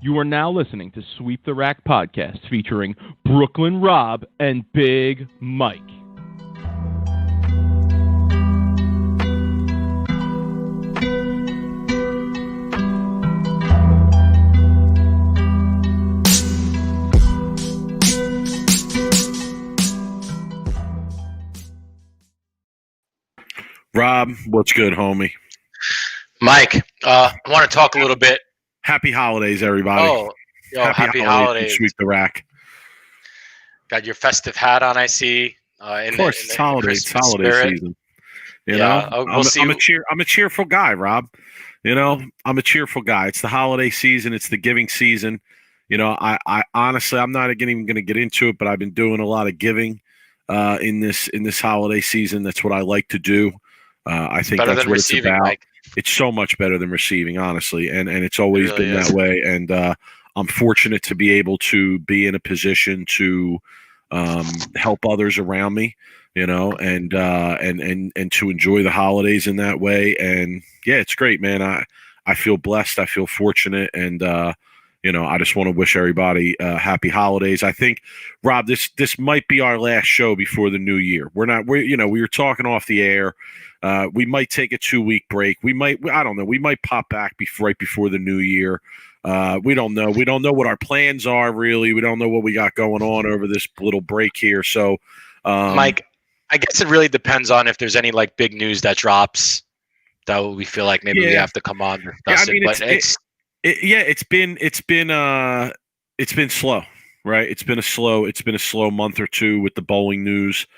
You are now listening to Sweep the Rack podcast featuring Brooklyn Rob and Big Mike. Rob, what's good, homie? Mike, I want to talk a little bit. Happy holidays, everybody. Oh, happy holidays. Sweep the Rack. Got your festive hat on, I see. Of course, it's holiday season. You know, I'm a cheerful guy, Rob. You know, I'm a cheerful guy. It's the holiday season. It's the giving season. You know, I honestly, I'm not even going to get into it, but I've been doing a lot of giving in this holiday season. That's what I like to do. I think that's what it's about. Mike. It's so much better than receiving, honestly, and it's always been that way. And I'm fortunate to be able to be in a position to help others around me, you know, and to enjoy the holidays in that way. And yeah, it's great, man. I feel blessed. I feel fortunate, and you know, I just want to wish everybody happy holidays. I think, Rob, this might be our last show before the new year. We were talking off the air. We might take a 2-week break. I don't know. We might pop back right before the new year. We don't know. We don't know what our plans are, really. We don't know what we got going on over this little break here. So, Mike, I guess it really depends on if there's any like big news that drops that we feel like maybe we have to come on and discuss it. It's been slow, right? It's been a slow month or two with the bowling news.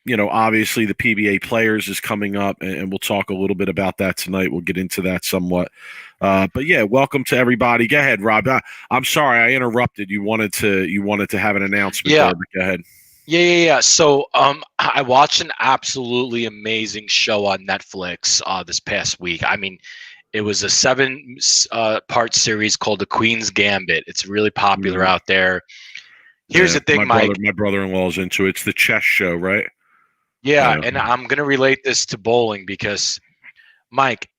You know, obviously the PBA Players is coming up, and we'll talk a little bit about that tonight. We'll get into that somewhat. But yeah, welcome to everybody. Go ahead, Rob. I'm sorry I interrupted. You wanted to have an announcement. Yeah. There, but go ahead. Yeah. So I watched an absolutely amazing show on Netflix this past week. I mean, it was a 7-part series called The Queen's Gambit. It's really popular out there. Here's the thing, Mike. My brother-in-law is into it. It's the chess show, right? Yeah, and I'm going to relate this to bowling because, Mike,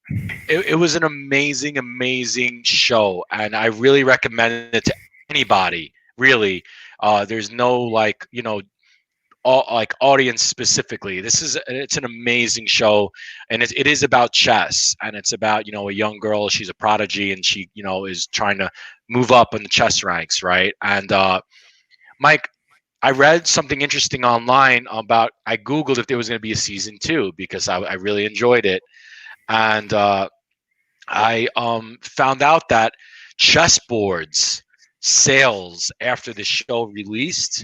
it was an amazing, amazing show, and I really recommend it to anybody, really. There's no, audience specifically. It's an amazing show, and it is about chess, and it's about, a young girl. She's a prodigy, and she, is trying to move up in the chess ranks, right? And Mike, I read something interesting online about. I Googled if there was going to be a season 2 because I really enjoyed it, and I found out that chessboards sales after the show released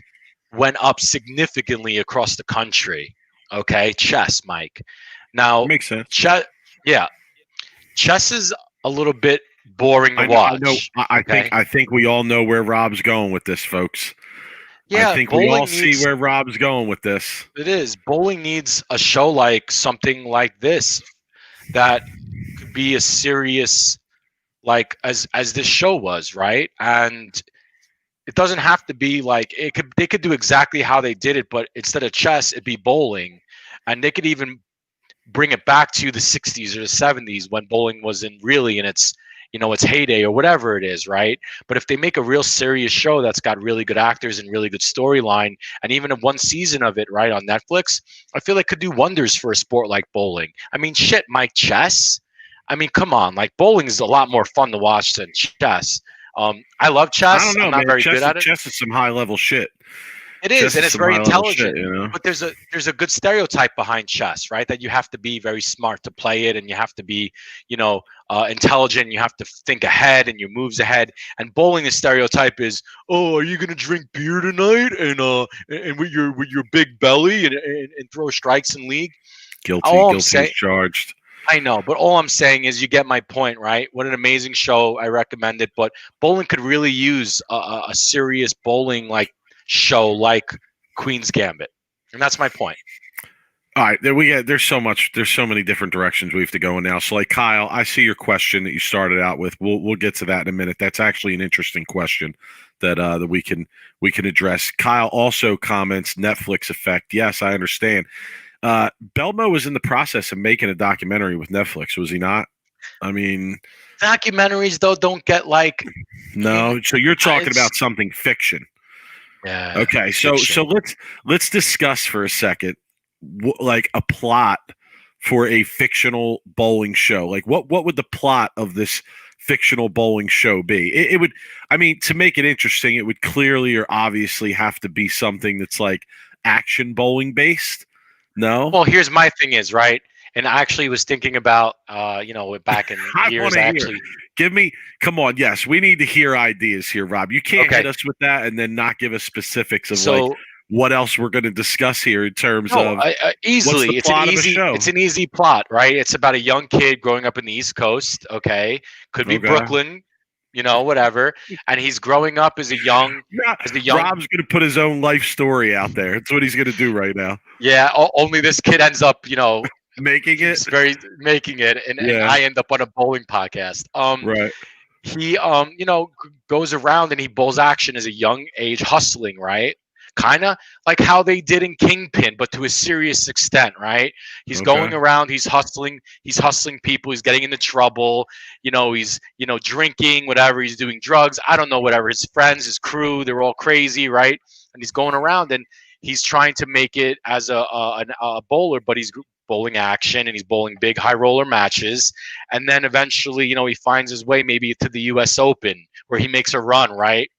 went up significantly across the country. Okay, chess, Mike. Now, makes sense. Chess is a little bit boring to watch. I think we all know where Rob's going with this, folks. Yeah, I think we all see where Rob's going with this. It is. Bowling needs a show like something like this that could be as serious like as this show was, right? And it doesn't have to be like they could do exactly how they did it, but instead of chess, it'd be bowling. And they could even bring it back to the 60s or the 70s when bowling was in its its heyday or whatever it is, right? But if they make a real serious show that's got really good actors and really good storyline, and even one season of it, right, on Netflix, I feel like could do wonders for a sport like bowling. I mean, shit, Mike, chess? I mean, come on. Like, bowling is a lot more fun to watch than chess. I love chess. I don't know, I'm not very good at it. Chess is some high-level shit. It is, and it's very intelligent. Shit, But there's a good stereotype behind chess, right? That you have to be very smart to play it, and you have to be, intelligent. You have to think ahead and your moves ahead. And bowling, the stereotype is, oh, are you gonna drink beer tonight and with your big belly and throw strikes in league? Guilty as charged. I know, but all I'm saying is you get my point, right? What an amazing show. I recommend it. But bowling could really use a serious bowling show like Queen's Gambit. And that's my point. All right, there's so many different directions we have to go in now. So, like, Kyle, I see your question that you started out with. We'll get to that in a minute. That's actually an interesting question that we can address. Kyle also comments Netflix effect. Yes, I understand. Belmo was in the process of making a documentary with Netflix, was he not? I mean, Documentaries though don't get like. No, so you're talking about something fiction. Yeah. Okay, so let's discuss for a second, like a plot for a fictional bowling show. Like what would the plot of this fictional bowling show be? It would, I mean, to make it interesting, it would clearly or obviously have to be something that's like action bowling based. No. Well, here's my thing is, right? And I actually was thinking about, back in years. Come on. Yes, we need to hear ideas here, Rob. You can't hit us with that and then not give us specifics of like what else we're going to discuss here in terms of easily. It's an easy plot, right? It's about a young kid growing up in the East Coast. Okay, could be Brooklyn. Whatever. And he's growing up as a young. Rob's going to put his own life story out there. That's what he's going to do right now. Yeah. Only this kid ends up, making it, and I end up on a bowling podcast. Right. He, goes around and he bowls action as a young age, hustling, right? Kind of like how they did in Kingpin, but to a serious extent, right? He's going around, he's hustling people, he's getting into trouble, he's, drinking, whatever, he's doing drugs, I don't know, whatever, his friends, his crew, they're all crazy, right? And he's going around and he's trying to make it as a bowler, but he's bowling action and he's bowling big high roller matches. And then eventually, he finds his way maybe to the US Open where he makes a run, right?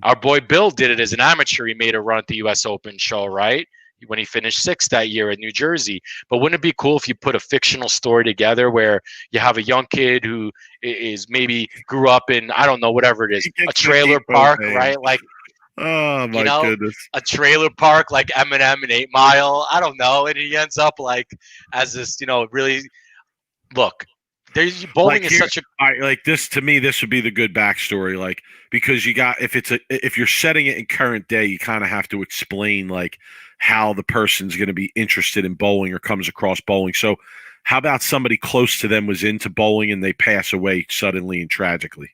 Our boy Bill did it as an amateur. He made a run at the U.S. Open show, right? When he finished sixth that year in New Jersey. But wouldn't it be cool if you put a fictional story together where you have a young kid who is maybe grew up in, I don't know, whatever it is, a trailer park, right? Like, oh my goodness, a trailer park like Eminem and 8 Mile. I don't know. And he ends up like as this, really, look. Bowling is such a like this to me. This would be the good backstory, like because if you're setting it in current day, you kind of have to explain like how the person's going to be interested in bowling or comes across bowling. So, how about somebody close to them was into bowling and they pass away suddenly and tragically,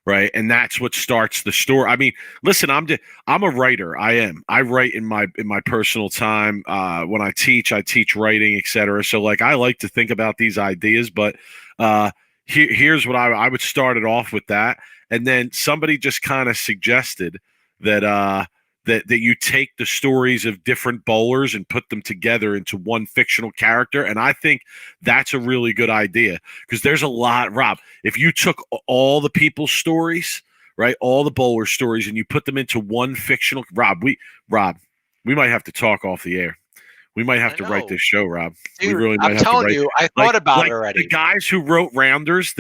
right? And that's what starts the story. I mean, listen, I'm a writer. I write in my personal time. When I teach writing, etc. So like I like to think about these ideas, but here's what I would start it off with that, and then somebody just kind of suggested that that you take the stories of different bowlers and put them together into one fictional character, and I think that's a really good idea because there's a lot, Rob. If you took all the people's stories, right, all the bowler stories, and you put them into one fictional, Rob, we might have to talk off the air. We might have to write this show, Rob. Dude, we really might have to write. I thought about it already. The guys who wrote Rounders,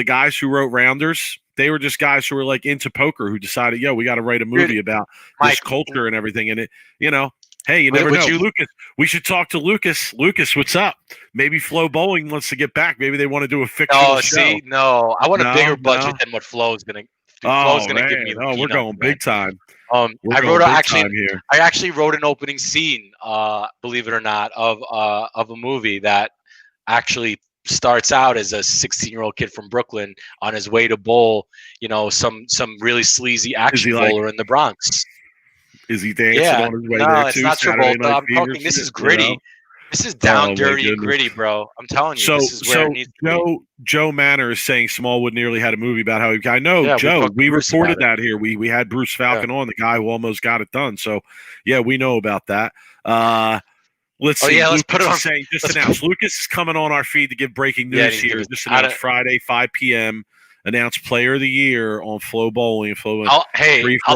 they were just guys who were like into poker who decided, we got to write a movie about this culture and everything. And it, hey, you never know. Lucas, we should talk to Lucas. Lucas, what's up? Maybe Flow Bowling wants to get back. Maybe they want to do a fictional show. I want a bigger budget than what Flow's going to. Flow's going to give me. We're going big time. I actually wrote an opening scene, believe it or not, of a movie that actually starts out as a 16-year-old kid from Brooklyn on his way to bowl, some really sleazy action bowler in the Bronx. Is he dancing on his way there too? No, it's not Travolta. I'm talking. This is gritty. This is down dirty and gritty, bro. I'm telling you. This is where it needs to be. Joe Manor is saying Smallwood nearly had a movie about how I know, Joe. We reported that here. We had Bruce Falcon on, the guy who almost got it done. So, we know about that. Let's see. Let's put it on. Just announced. Lucas is coming on our feed to give breaking news here. Just announced Friday, 5 p.m. Announced Player of the Year on Flow Bowling. I'll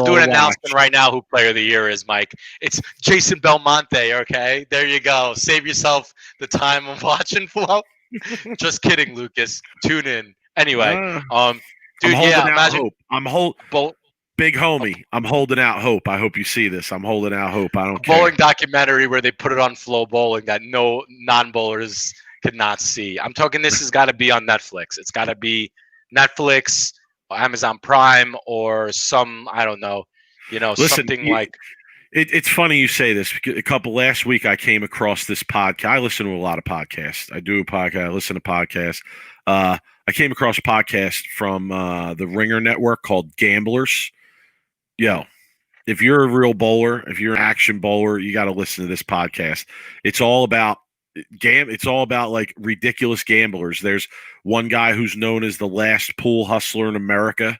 do an announcement right now who Player of the Year is, Mike. It's Jason Belmonte, okay? There you go. Save yourself the time of watching Flow. Just kidding, Lucas. Tune in. Anyway, dude, imagine hope. Big homie, I'm holding out hope. I hope you see this. I'm holding out hope. I don't care. Bowling documentary where they put it on Flow Bowling that no non-bowlers could not see. I'm talking this has got to be on Netflix. It's got to be Netflix, or Amazon Prime, or some, I don't know, something like. It's funny you say this. Last week I came across this podcast. I listen to a lot of podcasts. I do a podcast. I listen to podcasts. I came across a podcast from the Ringer Network called Gamblers. If you're a real bowler, if you're an action bowler, you got to listen to this podcast. It's all about it's all about like ridiculous gamblers. There's one guy who's known as the last pool hustler in America.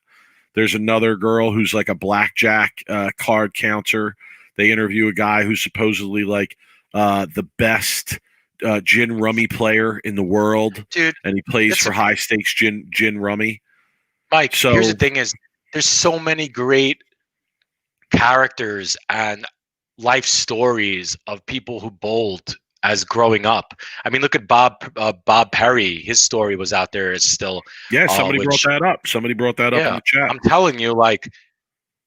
There's another girl who's like a blackjack card counter. They interview a guy who's supposedly like the best gin rummy player in the world, dude, and he plays for high stakes gin rummy. Mike, so here's the thing: is there's so many great characters and life stories of people who bowled as growing up. I mean, look at Bob Perry. His story was out there. It's still somebody brought that up. Somebody brought that up in the chat. I'm telling you, like.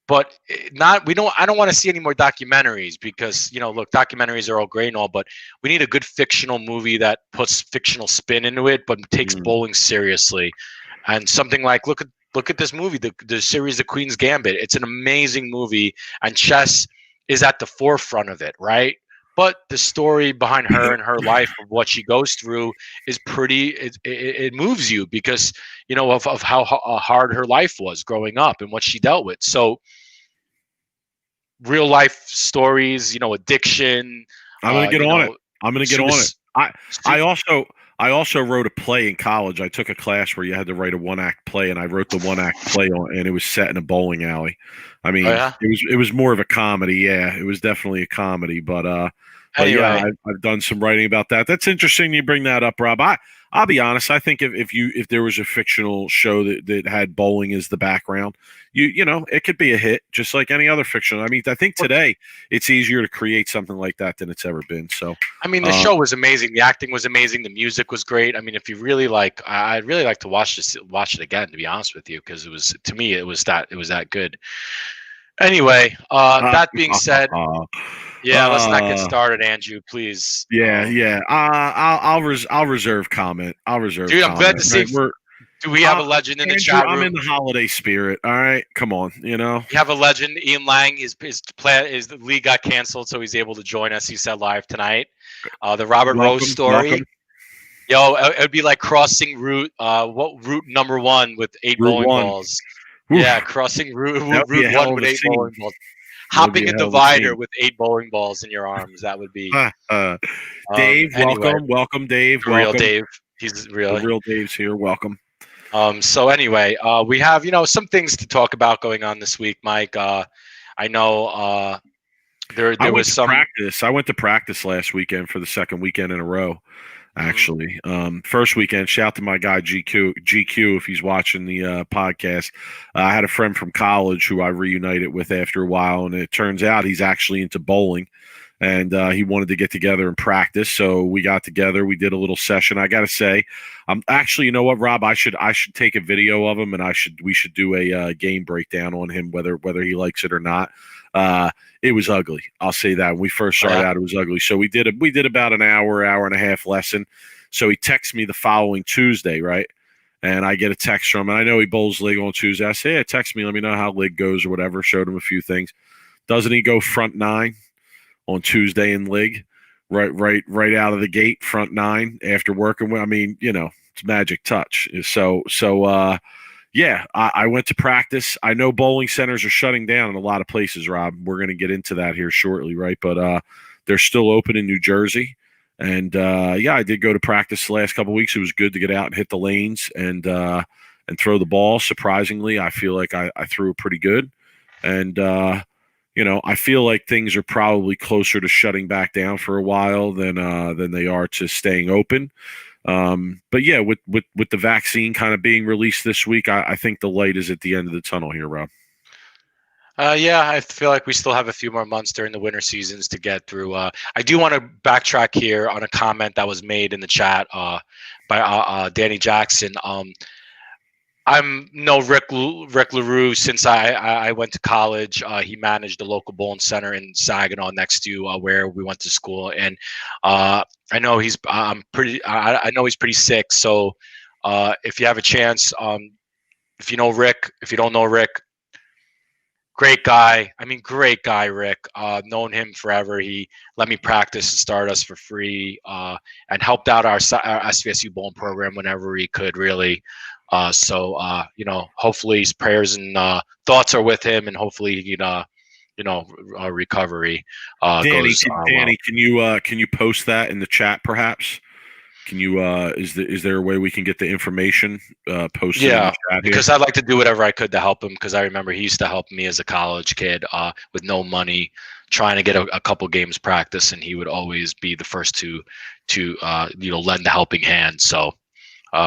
But I don't want to see any more documentaries because, look, documentaries are all great and all, but we need a good fictional movie that puts fictional spin into it, but takes bowling seriously. And something like, look at this movie, the series, The Queen's Gambit. It's an amazing movie, and chess is at the forefront of it, right? But the story behind her and her life, of what she goes through, is it moves you because, of how hard her life was growing up and what she dealt with. So real life stories, addiction. I'm going to get on it. I'm going to get on it. I also wrote a play in college. I took a class where you had to write a 1-act play, and I wrote the 1-act play and it was set in a bowling alley. I mean, it was more of a comedy. Yeah, it was definitely a comedy, but anyway. Yeah, I've done some writing about that. That's interesting you bring that up, Rob. I'll be honest. I think if there was a fictional show that had bowling as the background, it could be a hit, just like any other fictional. I mean, I think today it's easier to create something like that than it's ever been. So, I mean, the show was amazing. The acting was amazing. The music was great. I mean, if you really like, I'd really like to watch it again, to be honest with you, because it was that good. Anyway, that being said. Yeah, let's not get started, Andrew. Please. Yeah. I'll reserve comment. Dude, I'm glad to see. Do we have a legend in the chat room? I'm in the holiday spirit. All right, come on. You have a legend. Ian Lang. His the league got canceled, so he's able to join us. He said live tonight. The Robert Rose story. Welcome. Yo, it would be like crossing route number 1 with 8 bowling balls. Oof. Yeah, crossing route 1 with 8 bowling balls. Hopping a divider with 8 bowling balls in your arms. That would be. Dave, welcome, Dave. Real Dave. He's real. The real Dave's here. Welcome. So anyway, we have some things to talk about going on this week, Mike. I know there was some practice. I went to practice last weekend for the second weekend in a row. Actually, first weekend, shout to my guy GQ if he's watching the podcast. I had a friend from college who I reunited with after a while, and it turns out he's actually into bowling, and he wanted to get together and practice. So we got together. We did a little session. I got to say, actually, you know what, Rob? I should take a video of him, and we should do a game breakdown on him, whether he likes it or not. It was ugly. I'll say that. When we first started out, it was ugly. So we did about an hour and a half lesson. So he texts me the following Tuesday, right? And I get a text from him. And I know he bowls Lig on Tuesday. I say, hey, text me. Let me know how Lig goes or whatever. Showed him a few things. Doesn't he go front 9 on Tuesday in Lig? Right out of the gate, front 9 after working with. I mean, it's magic touch. So. Yeah, I went to practice. I know bowling centers are shutting down in a lot of places, Rob. We're going to get into that here shortly, right? But they're still open in New Jersey. And, I did go to practice the last couple of weeks. It was good to get out and hit the lanes and throw the ball. Surprisingly, I feel like I threw it pretty good. And, I feel like things are probably closer to shutting back down for a while than they are to staying open. But yeah, with the vaccine kind of being released this week, I think the light is at the end of the tunnel here, Rob. Yeah, I feel like we still have a few more months during the winter seasons to get through. I do want to backtrack here on a comment that was made in the chat by Danny Jackson. I'm no Rick LaRue since I went to college. He managed a local bowling center in Saginaw next to where we went to school, and I know he's I know he's pretty sick. So if you have a chance, if you know Rick, if you don't know Rick, great guy. I mean, great guy, Rick. Known him forever. He let me practice and start us for free, and helped out our SVSU bowling program whenever he could. Really. So hopefully his prayers and thoughts are with him, and hopefully he can recovery Danny, goes. Danny, can you post that in the chat, perhaps? Can you is there a way we can get the information posted in the chat because I'd like to do whatever I could to help him, because I remember he used to help me as a college kid with no money, trying to get a couple games practice, and he would always be the first to lend a helping hand. So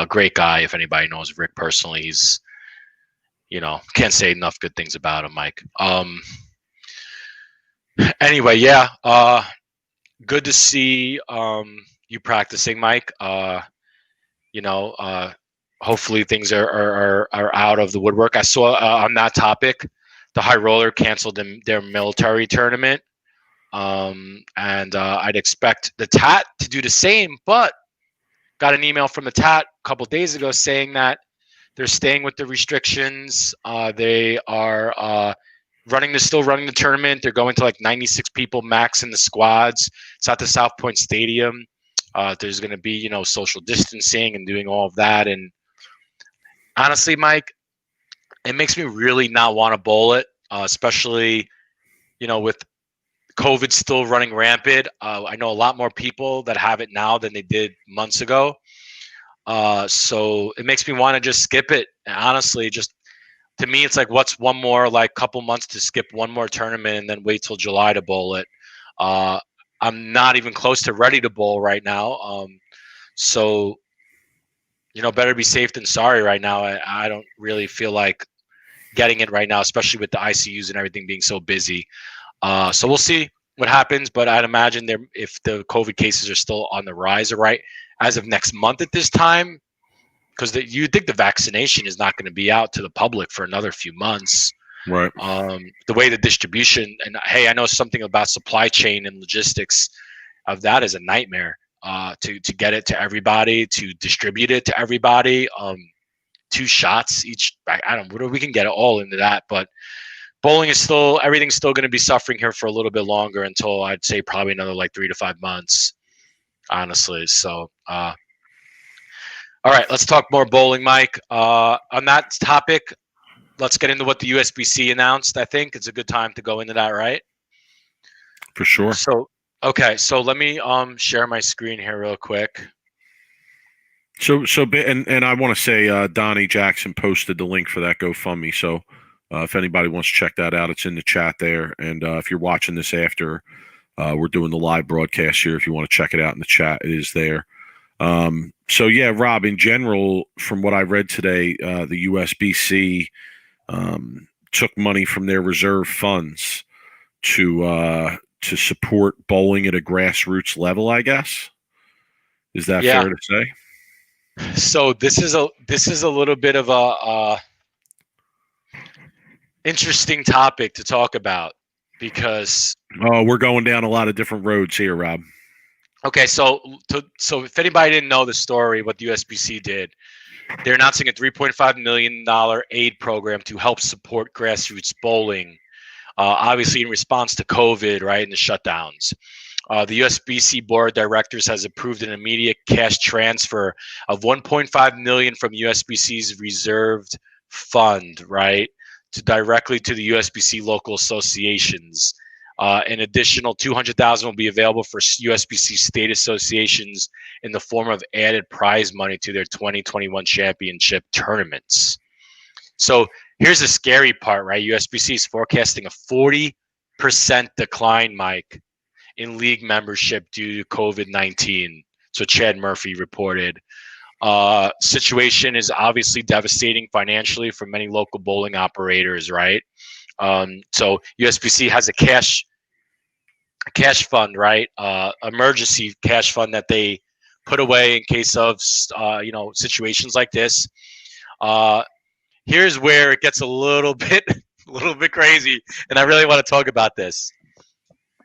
great guy. If anybody knows Rick personally, he's can't say enough good things about him, Mike. Anyway, good to see you practicing, Mike. Hopefully things are out of the woodwork. I saw on that topic, the High Roller canceled their military tournament, and I'd expect the TAT to do the same. But got an email from the TAT a couple days ago saying that they're staying with the restrictions. They are still running the tournament. They're going to like 96 people max in the squads. It's at the South Point Stadium. There's going to be, social distancing and doing all of that. And honestly, Mike, it makes me really not want to bowl it, especially, with COVID still running rampant. I know a lot more people that have it now than they did months ago. So it makes me want to just skip it. And honestly, just to me, it's like, what's one more couple months to skip one more tournament and then wait till July to bowl it? I'm not even close to ready to bowl right now. So, better be safe than sorry right now. I don't really feel like getting it right now, especially with the ICUs and everything being so busy. So we'll see what happens, but I'd imagine if the COVID cases are still on the rise, right, as of next month at this time, because you think the vaccination is not going to be out to the public for another few months. Right. The way the distribution, and hey, I know something about supply chain and logistics of that is a nightmare to get it to everybody, to distribute it to everybody. 2 shots each. I don't know. We can get it all into that, but bowling is everything's still going to be suffering here for a little bit longer until I'd say probably another 3 to 5 months, honestly. So, all right, let's talk more bowling, Mike. On that topic, let's get into what the USBC announced. I think it's a good time to go into that, right? For sure. So let me share my screen here real quick. So and I want to say Donnie Jackson posted the link for that GoFundMe. So if anybody wants to check that out, it's in the chat there. And if you're watching this after we're doing the live broadcast here, if you want to check it out in the chat, it is there. So yeah, Rob, in general, from what I read today, the USBC took money from their reserve funds to support bowling at a grassroots level, I guess. Is that fair to say? So this is a little bit of a interesting topic to talk about, because we're going down a lot of different roads here, Rob. Okay, so if anybody didn't know the story, what the USBC did, they're announcing a $3.5 million aid program to help support grassroots bowling, obviously in response to COVID, right, and the shutdowns. The USBC board of directors has approved an immediate cash transfer of $1.5 million from USBC's reserved fund, right, directly to the USBC local associations. An additional $200,000 will be available for USBC state associations in the form of added prize money to their 2021 championship tournaments. So here's the scary part, right? USBC is forecasting a 40% decline, Mike, in league membership due to COVID-19. So Chad Murphy reported. Situation is obviously devastating financially for many local bowling operators, right? So USBC has a cash fund, right? Emergency cash fund that they put away in case of situations like this. Here's where it gets a little bit crazy, and I really want to talk about this.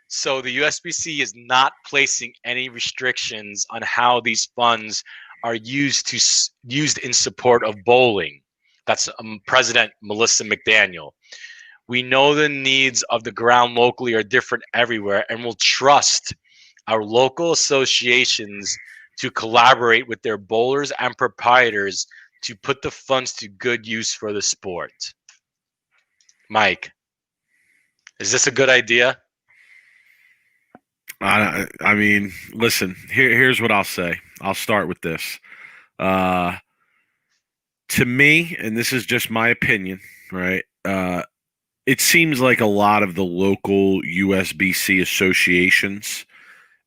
So the USBC is not placing any restrictions on how these funds are used in support of bowling. That's President Melissa McDaniel. We know the needs of the ground locally are different everywhere, and we'll trust our local associations to collaborate with their bowlers and proprietors to put the funds to good use for the sport. Mike, Is this a good idea? I mean, listen. Here's what I'll say. I'll start with this. To me, and this is just my opinion, right? It seems like a lot of the local USBC associations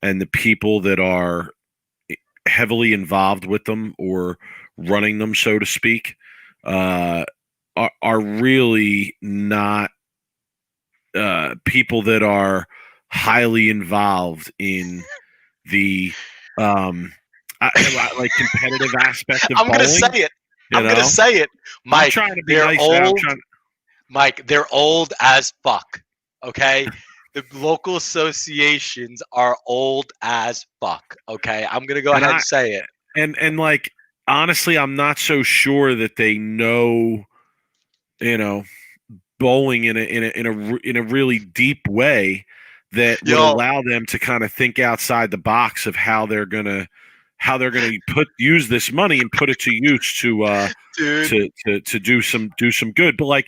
and the people that are heavily involved with them or running them, so to speak, are really not people that are highly involved in the like competitive aspect of bowling. I'm gonna say it. Mike, I'm trying to be nice. Old. Mike, they're old as fuck. Okay. The local associations are old as fuck. Okay, I'm gonna go ahead and say it. And like honestly, I'm not so sure that they know, bowling in a really deep way that would allow them to kind of think outside the box of how they're gonna use this money and put it to use to do some good. But like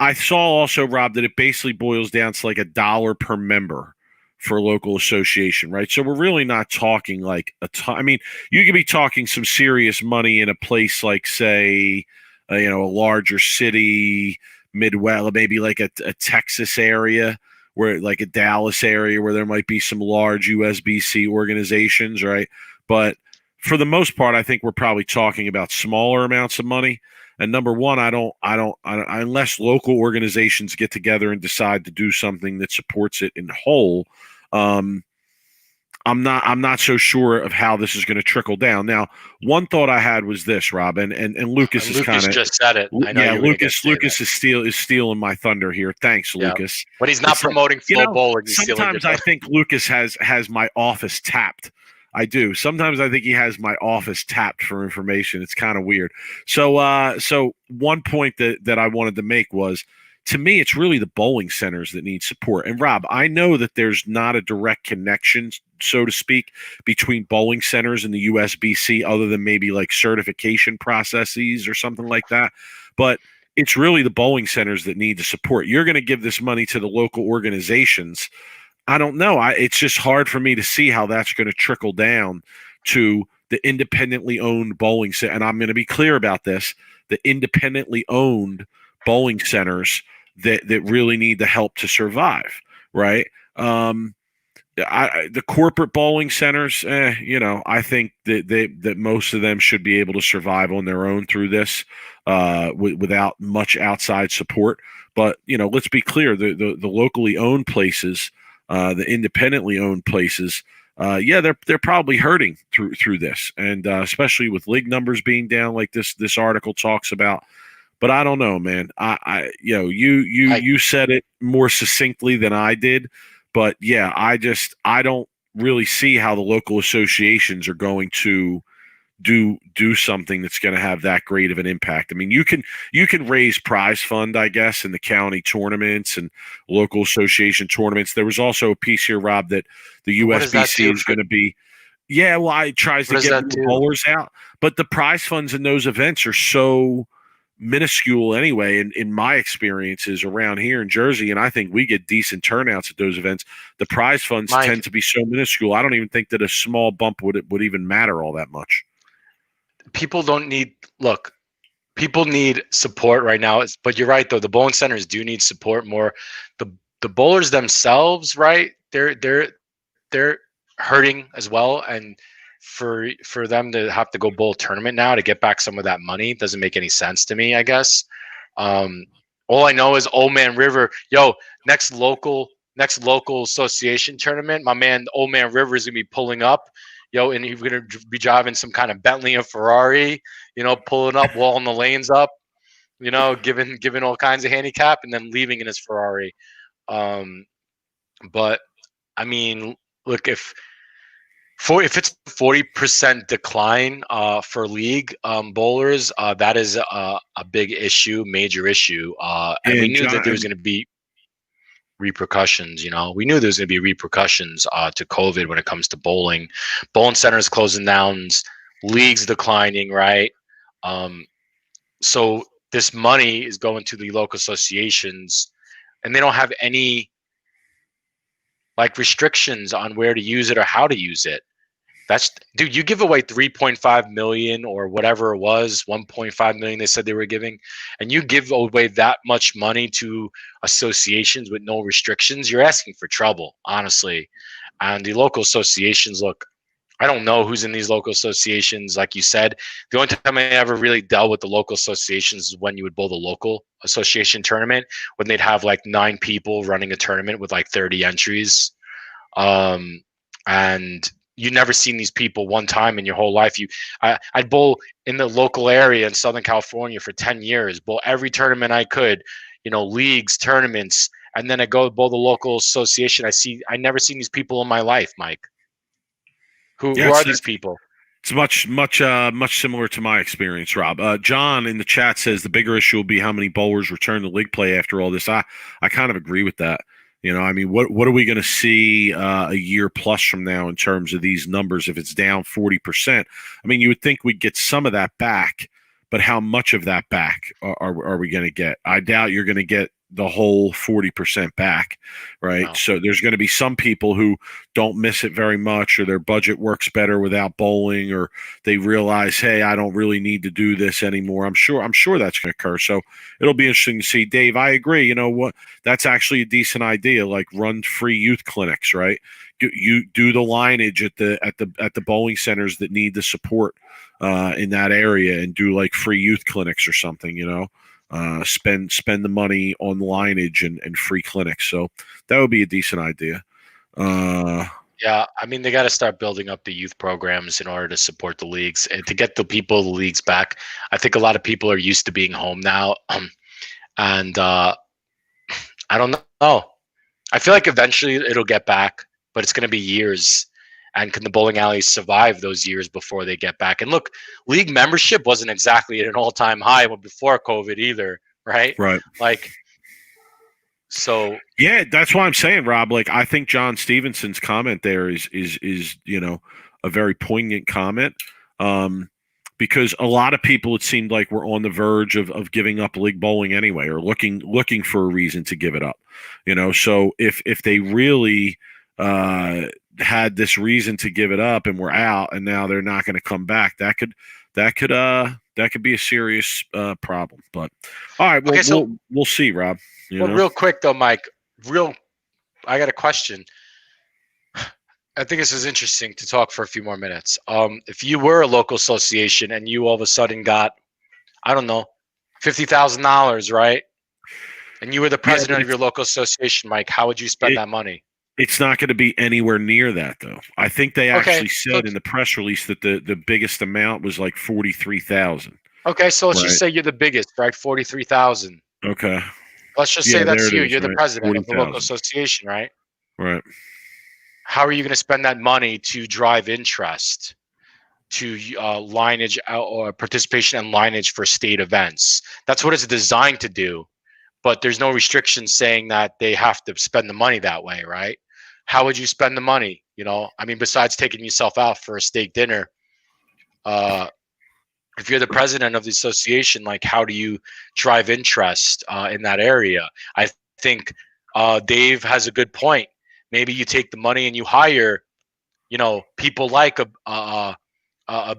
I saw also, Rob, that it basically boils down to like $1 per member for a local association, right? So we're really not talking like a ton. I mean, you could be talking some serious money in a place like, say, a larger city, Midwest, maybe like a Texas area, where like a Dallas area where there might be some large USBC organizations, right? But for the most part, I think we're probably talking about smaller amounts of money. And number one, I don't unless local organizations get together and decide to do something that supports it in whole. I'm not so sure of how this is going to trickle down. Now, one thought I had was this, Rob, and Lucas is kind of just said it. I know yeah, Lucas is stealing my thunder here. Thanks, yeah. Lucas. But he's not promoting flow bowling. Sometimes I think Lucas has my office tapped. I do. Sometimes I think he has my office tapped for information. It's kind of weird. So one point that I wanted to make was, to me, it's really the bowling centers that need support. And Rob, I know that there's not a direct connection, so to speak, between bowling centers and the USBC, other than maybe like certification processes or something like that. But it's really the bowling centers that need the support. You're going to give this money to the local organizations. I don't know. It's just hard for me to see how that's going to trickle down to the independently owned bowling center. And I'm going to be clear about this: the independently owned bowling centers that really need the help to survive, right? The corporate bowling centers, I think that most of them should be able to survive on their own through this without much outside support. But let's be clear: the locally owned places. The independently owned places, they're probably hurting through this, and especially with league numbers being down, like this article talks about. But I don't know, man. You said it more succinctly than I did, but yeah, I don't really see how the local associations are going to do something that's going to have that great of an impact. I mean, you can raise prize fund, I guess, in the county tournaments and local association tournaments. There was also a piece here, Rob, that the USBC is going to be. Yeah, well, it tries to get bowlers out, but the prize funds in those events are so minuscule anyway. In my experiences around here in Jersey, and I think we get decent turnouts at those events. The prize funds tend to be so minuscule. I don't even think that a small bump would even matter all that much. People need support right now. But you're right, though. The bowling centers do need support more. The bowlers themselves, right? They're hurting as well, and for them to have to go bowl tournament now to get back some of that money doesn't make any sense to me, I guess. All I know is Old Man River, next local association tournament, my man Old Man River is gonna be pulling up. And he's going to be driving some kind of Bentley or Ferrari, pulling up, walling the lanes up, giving all kinds of handicap, and then leaving in his Ferrari. But I mean, look, if it's 40% decline for league bowlers, that is a big issue, major issue. And we knew that there was going to be repercussions. We knew there was going to be repercussions to COVID when it comes to bowling. Bowling centers closing down, leagues declining, right? So this money is going to the local associations, and they don't have any like restrictions on where to use it or how to use it. That's, dude, you give away 3.5 million or whatever it was, 1.5 million they said they were giving, and you give away that much money to associations with no restrictions, you're asking for trouble, honestly. And the local associations, look, I don't know who's in these local associations. Like you said, the only time I ever really dealt with the local associations is when you would bowl the local association tournament, when they'd have like 9 people running a tournament with like 30 entries. And you never seen these people one time in your whole life. I'd bowl in the local area in Southern California for 10 years, bowl every tournament I could, leagues, tournaments, and then I go bowl the local association. I never seen these people in my life, Mike. Who are these people? It's much similar to my experience, Rob. John in the chat says the bigger issue will be how many bowlers return to league play after all this. I kind of agree with that. I mean, what are we going to see a year plus from now in terms of these numbers if it's down 40%? I mean, you would think we'd get some of that back, but how much of that back are we going to get? I doubt you're going to get the whole 40% back, right? Wow. So there's going to be some people who don't miss it very much, or their budget works better without bowling, or they realize, hey, I don't really need to do this anymore. I'm sure that's going to occur. So it'll be interesting to see. Dave, I agree. You know what? That's actually a decent idea. Like run free youth clinics, right? You do the lineage at the bowling centers that need the support in that area, and do like free youth clinics or something. Spend the money on lineage and free clinics. So that would be a decent idea. Yeah, I mean, they got to start building up the youth programs in order to support the leagues and to get the leagues back. I think a lot of people are used to being home now, and I don't know. I feel like eventually it'll get back, but it's going to be years. And can the bowling alleys survive those years before they get back? And look, league membership wasn't exactly at an all-time high before COVID either, right? Right. Like, so. Yeah, that's why I'm saying, Rob. Like, I think John Stevenson's comment there is a very poignant comment, because a lot of people, it seemed like, were on the verge of giving up league bowling anyway, or looking for a reason to give it up. So if they really had this reason to give it up and we're out, and now they're not going to come back, that could be a serious problem. But all right, well, okay, we'll see, Rob. Real quick though, Mike, I got a question. I think this is interesting to talk for a few more minutes. If you were a local association and you all of a sudden got, I don't know, $50,000, right? And you were the president of your local association, Mike, how would you spend that money? It's not going to be anywhere near that, though. I think they actually said in the press release that the biggest amount was like 43,000. Okay, so let's just say you're the biggest, right? 43,000. Okay. Let's just say that's you. You're the president of the local association, right? Right. How are you going to spend that money to drive interest, to lineage or participation and lineage for state events? That's what it's designed to do. But there's no restrictions saying that they have to spend the money that way, right? How would you spend the money? I mean, besides taking yourself out for a steak dinner, if you're the president of the association, like, how do you drive interest in that area? I think Dave has a good point. Maybe you take the money and you hire, people like a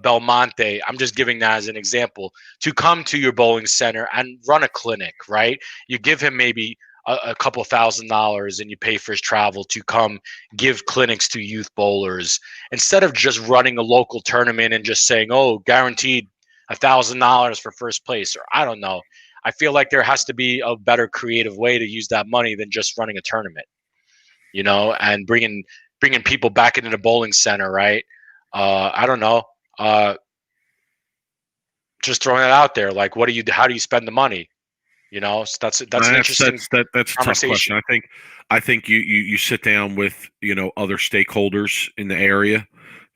Belmonte, I'm just giving that as an example, to come to your bowling center and run a clinic, right? You give him maybe a couple $1,000 and you pay for his travel to come give clinics to youth bowlers, instead of just running a local tournament and just saying, oh, guaranteed $1,000 for first place, or I don't know. I feel like there has to be a better creative way to use that money than just running a tournament, and bringing people back into the bowling center, right? I don't know. Just throwing it out there. Like, how do you spend the money? That's an interesting that's a tough question. I think you sit down with, other stakeholders in the area,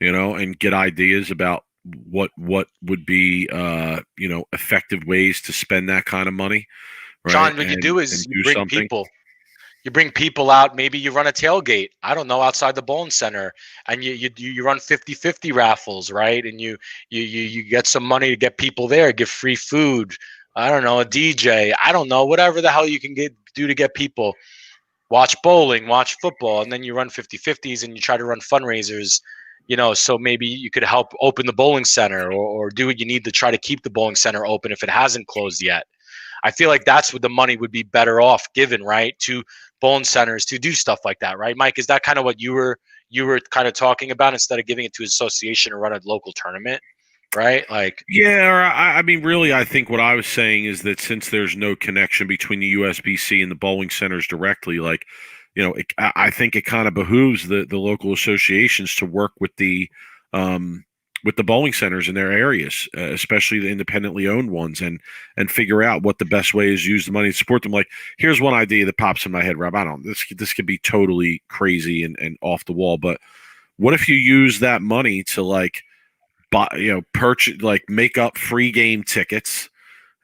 and get ideas about what would be, effective ways to spend that kind of money. Right? John, what you do is you bring people. You bring people out. Maybe you run a tailgate, I don't know, outside the bowling center, and you run 50-50 raffles, right? And you get some money to get people there, give free food. I don't know, a DJ. I don't know, whatever the hell you can do to get people. watch bowling, watch football, and then you run 50-50s and you try to run fundraisers, so maybe you could help open the bowling center or do what you need to try to keep the bowling center open if it hasn't closed yet. I feel like that's what the money would be better off given, right, to bowling centers to do stuff like that, right, Mike? Is that kind of what you were kind of talking about instead of giving it to an association or run a local tournament, right? Like, yeah, or I mean, really, I think what I was saying is that since there's no connection between the USBC and the bowling centers directly, like, I think it kind of behooves the local associations to work with the bowling centers in their areas, especially the independently owned ones, and figure out what the best way is to use the money to support them. Like, here's one idea that pops in my head, Rob. I don't know, this could be totally crazy and off the wall, but what if you use that money to like buy, purchase, like make up free game tickets,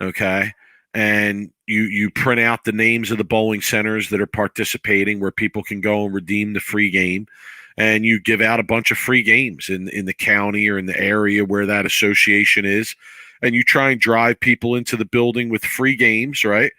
okay? And you print out the names of the bowling centers that are participating where people can go and redeem the free game. And you give out a bunch of free games in the county or in the area where that association is. And you try and drive people into the building with free games, right?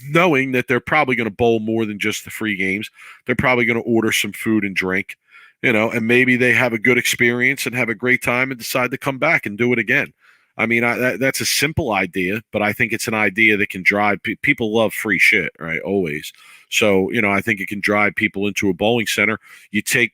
Knowing that they're probably going to bowl more than just the free games. They're probably going to order some food and drink, and maybe they have a good experience and have a great time and decide to come back and do it again. I mean, that's a simple idea, but I think it's an idea that can drive people love free shit, right? Always. So, I think it can drive people into a bowling center. You take,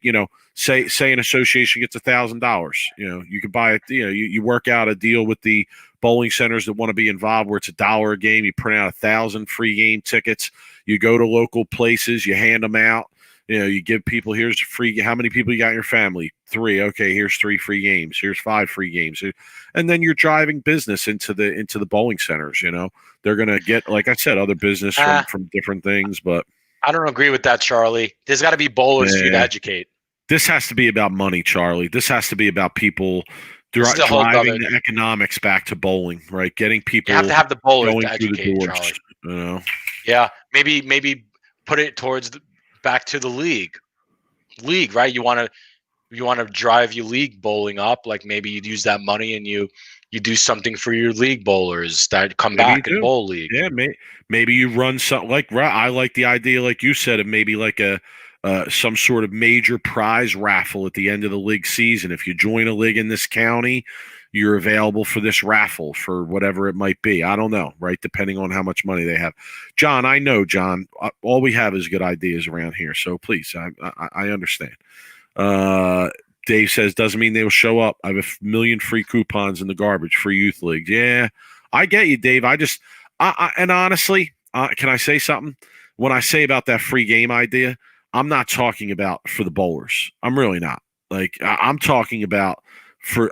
say an association gets $1,000, you can buy it, you work out a deal with the bowling centers that want to be involved where it's $1 a game. You print out 1,000 free game tickets. You go to local places, you hand them out. You give people, here's free. How many people you got in your family? 3. Okay, here's 3 free games. Here's 5 free games. And then you're driving business into the bowling centers. They're gonna get, like I said, other business from different things. But I don't agree with that, Charlie. There's got to be bowlers for you to educate. This has to be about money, Charlie. This has to be about people driving the economics back to bowling, right? Getting people. You have to have the bowlers going to educate, through the doors, Charlie. Yeah, maybe put it towards back to the league, right? You want to drive your league bowling up. Like maybe you'd use that money and you do something for your league bowlers that come back and bowl league. Yeah, maybe you run something like, I like the idea, like you said, of maybe like some sort of major prize raffle at the end of the league season. If you join a league in this county, you're available for this raffle for whatever it might be. I don't know, right? Depending on how much money they have. John, I know, John, all we have is good ideas around here. So please, I understand. Dave says, doesn't mean they will show up. I have 1 million free coupons in the garbage for youth leagues. Yeah, I get you, Dave. And honestly, can I say something? When I say about that free game idea, I'm not talking about for the bowlers. I'm really not. Like, I'm talking about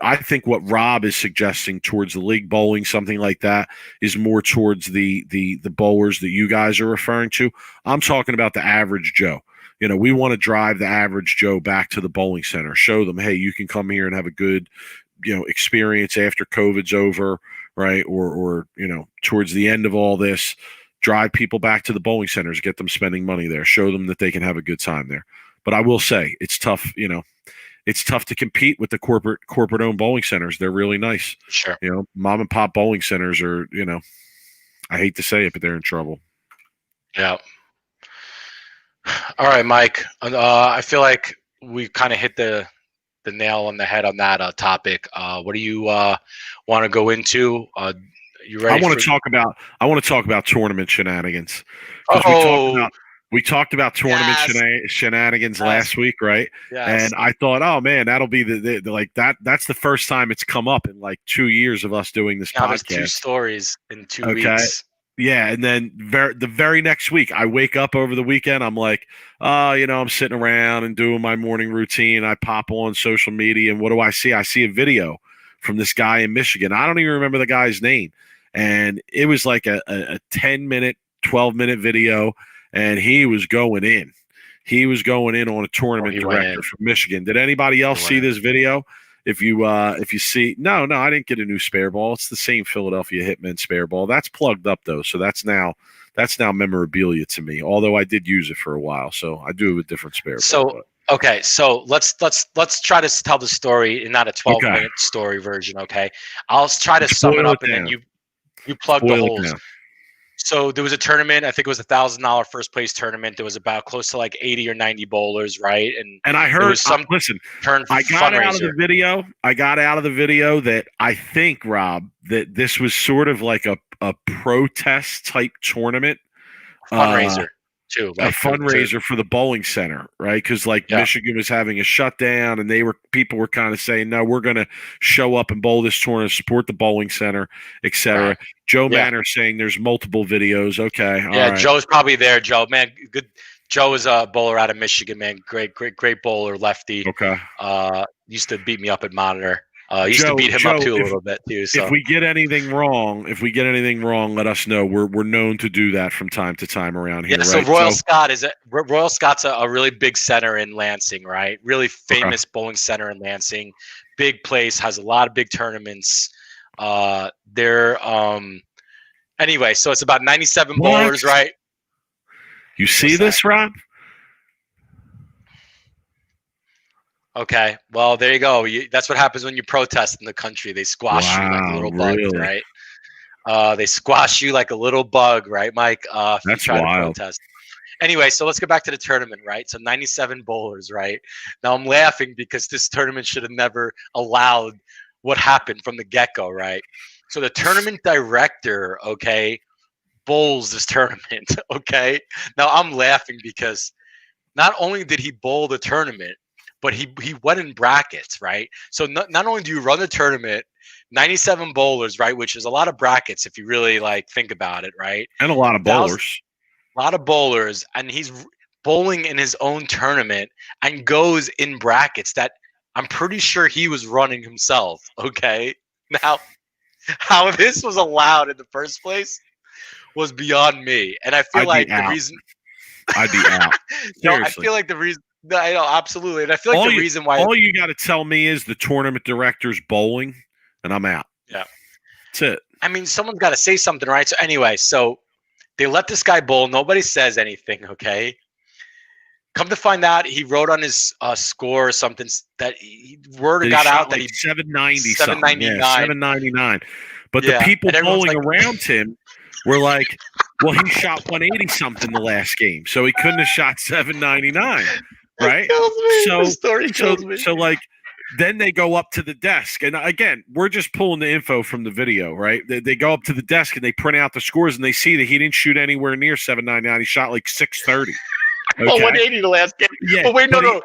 I think what Rob is suggesting towards the league bowling, something like that, is more towards the bowlers that you guys are referring to. I'm talking about the average Joe. We want to drive the average Joe back to the bowling center, show them, hey, you can come here and have a good, experience after COVID's over, right? Or towards the end of all this, drive people back to the bowling centers, get them spending money there, show them that they can have a good time there. But I will say it's tough, it's tough to compete with the corporate owned bowling centers. They're really nice. Sure. Mom and pop bowling centers are, I hate to say it, but they're in trouble. Yeah. All right, Mike. I feel like we kind of hit the nail on the head on that topic. What do you want to go into? You ready? I want to talk about tournament shenanigans. We talked about tournament shenanigans last week, right? Yes. And I thought, oh man, that'll be that's the first time it's come up in like 2 years of us doing this podcast. 2 stories in 2 weeks. Yeah, and then the very next week, I wake up over the weekend. I'm like, I'm sitting around and doing my morning routine. I pop on social media, and what do I see? I see a video from this guy in Michigan. I don't even remember the guy's name, and it was like a 10-minute, 12-minute video, and he was going in. He was going in on a tournament director from Michigan. Did anybody else see this video? If you see, no, I didn't get a new spare ball. It's the same Philadelphia Hitmen spare ball. That's plugged up though, so that's now memorabilia to me. Although I did use it for a while, so I do have a different spare ball. Okay, so let's try to tell the story in not a 12-minute story version. Okay, I'll try to sum it up, and then you plug the holes. So there was a tournament. I think it was $1,000 first place tournament. There was about close to like 80 or 90 bowlers, right? And I heard listen. I got out of the video. I got out of the video that I think, Rob, that this was sort of like a protest type tournament, fundraiser. Too, like a fundraiser for the bowling center, right? Because Michigan was having a shutdown, and people were kind of saying, "No, we're going to show up and bowl this tournament, support the bowling center, etc." Right. Joe Manor saying there's multiple videos. Okay, all right. Joe's probably there. Joe, man, good. Joe is a bowler out of Michigan, man. Great bowler, lefty. Okay. Used to beat me up at Monitor. Used to beat him up too a little bit too. So. If we get anything wrong, let us know. We're known to do that from time to time around here. Yeah. So Royal Scott's a really big center in Lansing, right? Really famous bowling center in Lansing. Big place, has a lot of big tournaments. Anyway, so it's about 97 bowlers, right? You see this, Rob? Okay, well, there you go. That's what happens when you protest in the country. They squash you like a little bug, right? They squash you like a little bug, right, Mike? If That's you try wild. To protest. Anyway, so let's get back to the tournament, right? So 97 bowlers, right? Now I'm laughing because this tournament should have never allowed what happened from the get-go, right? So the tournament director, okay, bowls this tournament, okay? Now I'm laughing because not only did he bowl the tournament, but he went in brackets, right? So not only do you run the tournament, 97 bowlers, right, which is a lot of brackets if you really think about it, right? And a lot of bowlers. A lot of bowlers, and he's bowling in his own tournament and goes in brackets that I'm pretty sure he was running himself, okay? Now, how this was allowed in the first place was beyond me. And I feel like the reason... I'd be out. No, I feel like the reason... I know, absolutely. And I feel like the reason why... All you got to tell me is the tournament director's bowling, and I'm out. Yeah. That's it. I mean, someone's got to say something, right? So anyway, they let this guy bowl. Nobody says anything, okay? Come to find out, he wrote on his score or something that word got out that he 790 799. Yeah, 799. But the people bowling around him were like, well, he shot 180 something the last game, so he couldn't have shot 799. Right? So then they go up to the desk, and again, we're just pulling the info from the video, right? They go up to the desk and they print out the scores, and they see that he didn't shoot anywhere near 799. He shot like 630. Okay? Oh, 180 the last game. Yeah. Oh, wait, no.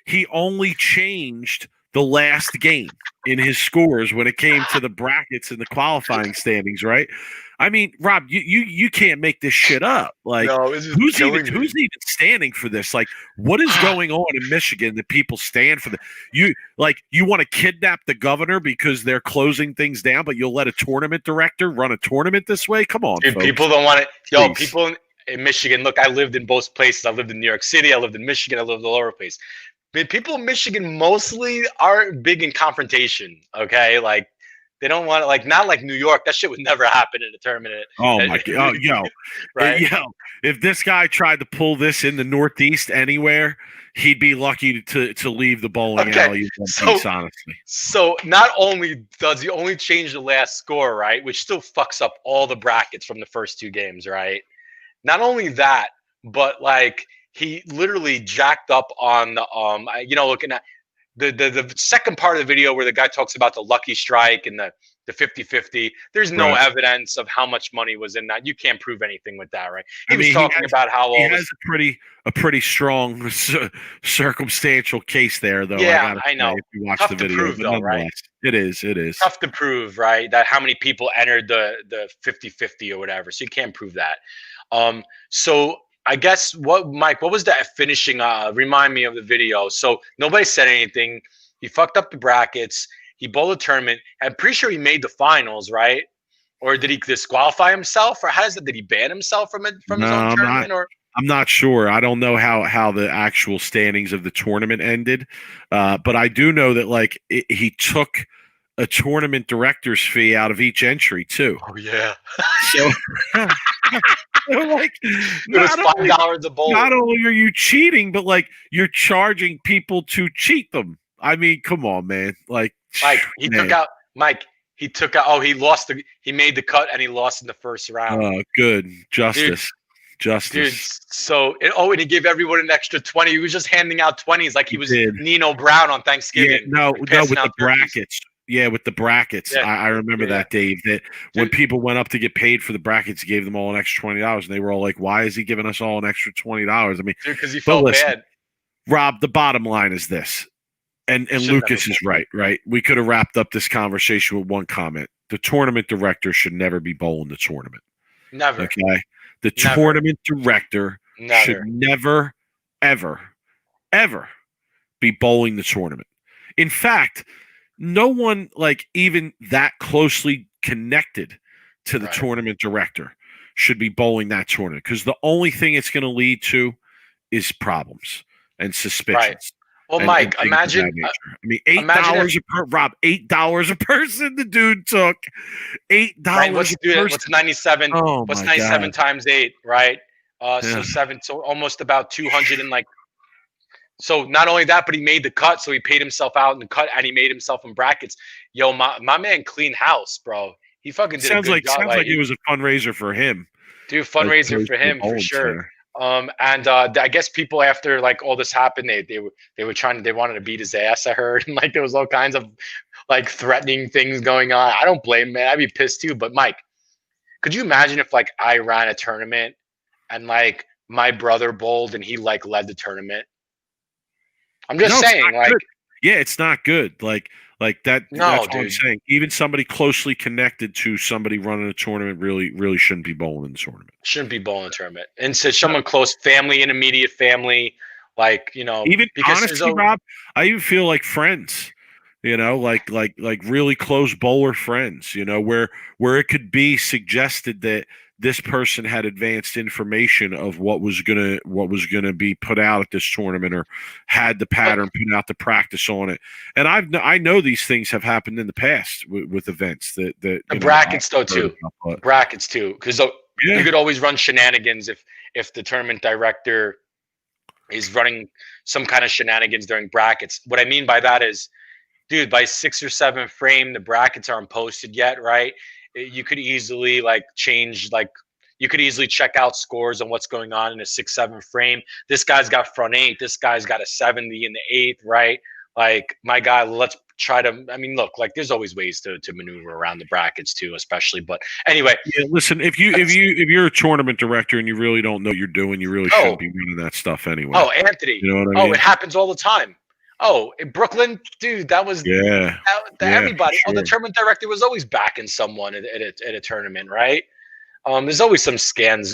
He only changed the last game in his scores when it came to the brackets and the qualifying standings, right? I mean, Rob, you can't make this shit up. Like, no, who's even standing for this? Like, what is going on in Michigan that people stand for this? You want to kidnap the governor because they're closing things down, but you'll let a tournament director run a tournament this way? Come on, dude, folks. People don't want it. Yo, people in Michigan, look, I lived in both places. I lived in New York City. I lived in Michigan. I lived all over the place. But people in Michigan mostly aren't big in confrontation, okay? Like, they don't want to, not like New York. That shit would never happen in a tournament. Oh, my God. Right? If this guy tried to pull this in the Northeast anywhere, he'd be lucky to leave the bowling alley in one piece, honestly. So not only does he only change the last score, right, which still fucks up all the brackets from the first two games, right? Not only that, but, he literally jacked up on the, looking at the second part of the video where the guy talks about the lucky strike and the 50-50. There's no evidence of how much money was in that. You can't prove anything with that, right? He was talking about how he has a pretty strong circumstantial case there, though. Yeah, I know. If you watch Tough the video, to prove, though, right? It is tough to prove, right? That how many people entered the 50-50 or whatever. So you can't prove that. So I guess Mike, what was that finishing? Remind me of the video. So nobody said anything. He fucked up the brackets. He bowled a tournament. I'm pretty sure he made the finals, right? Or did he disqualify himself? Or how is it? Did he ban himself from his own tournament? I'm not sure. I don't know how the actual standings of the tournament ended. But I do know that he took a tournament director's fee out of each entry too. Oh yeah. So it was $5 a bowl. Not only are you cheating, but you're charging people to cheat them. I mean, come on, man. Mike, he took out He took out. Oh, he made the cut and he lost in the first round. Oh, good justice. Dude, so and he gave everyone an extra 20. He was just handing out 20s like he was Nino Brown on Thanksgiving. Yeah, no, with the brackets. Yeah, with the brackets. Yeah. I remember that, Dave, that when people went up to get paid for the brackets, he gave them all an extra $20. And they were all like, why is he giving us all an extra $20? I mean, because he felt bad. Rob, the bottom line is this. And Lucas is right? We could have wrapped up this conversation with one comment. The tournament director should never be bowling the tournament. Never. Okay? The tournament director should never, ever, ever be bowling the tournament. In fact, no one even that closely connected to the tournament director should be bowling that tournament, because the only thing it's going to lead to is problems and suspicions. Right. Well, Mike, imagine. $8 a person. The dude took $8 a person. What's 97? What's 97 times 8? Right. So 7. So almost about 200 and So not only that, but he made the cut. So he paid himself out in the cut, and he made himself in brackets. Yo, my man cleaned house, bro. He fucking did a good job. Sounds like it was a fundraiser for him. Dude, fundraiser for him for sure. I guess people after all this happened, they wanted to beat his ass, I heard, and there was all kinds of threatening things going on. I don't blame him, man. I'd be pissed too. But Mike, could you imagine if I ran a tournament and my brother bowled and he led the tournament? I'm just saying, it's not good. That. No, that's what I'm saying. Even somebody closely connected to somebody running a tournament really shouldn't be bowling in the tournament. Shouldn't be bowling a tournament. And so someone close, family, an immediate family, Even honestly, Rob, I even feel like friends. Like really close bowler friends. Where it could be suggested that this person had advanced information of what was gonna be put out at this tournament, or had the pattern put out the practice on it. And I know these things have happened in the past with events that brackets too, because you could always run shenanigans if the tournament director is running some kind of shenanigans during brackets. What I mean by that is, dude, by 6 or 7 frame, the brackets aren't posted yet, right? You could easily change, you could easily check out scores on what's going on in a 6-7 frame. This guy's got front 8. This guy's got a 70 in the 8th, right? My guy, let's try to. I mean, look, there's always ways to maneuver around the brackets too, especially. But anyway, listen, if you're a tournament director and you really don't know what you're doing, you really shouldn't be running that stuff anyway. Oh, Anthony, you know what I mean? It happens all the time. Oh, in Brooklyn, dude, that was everybody. Sure. Oh, the tournament director was always backing someone at a tournament, right? There's always some scams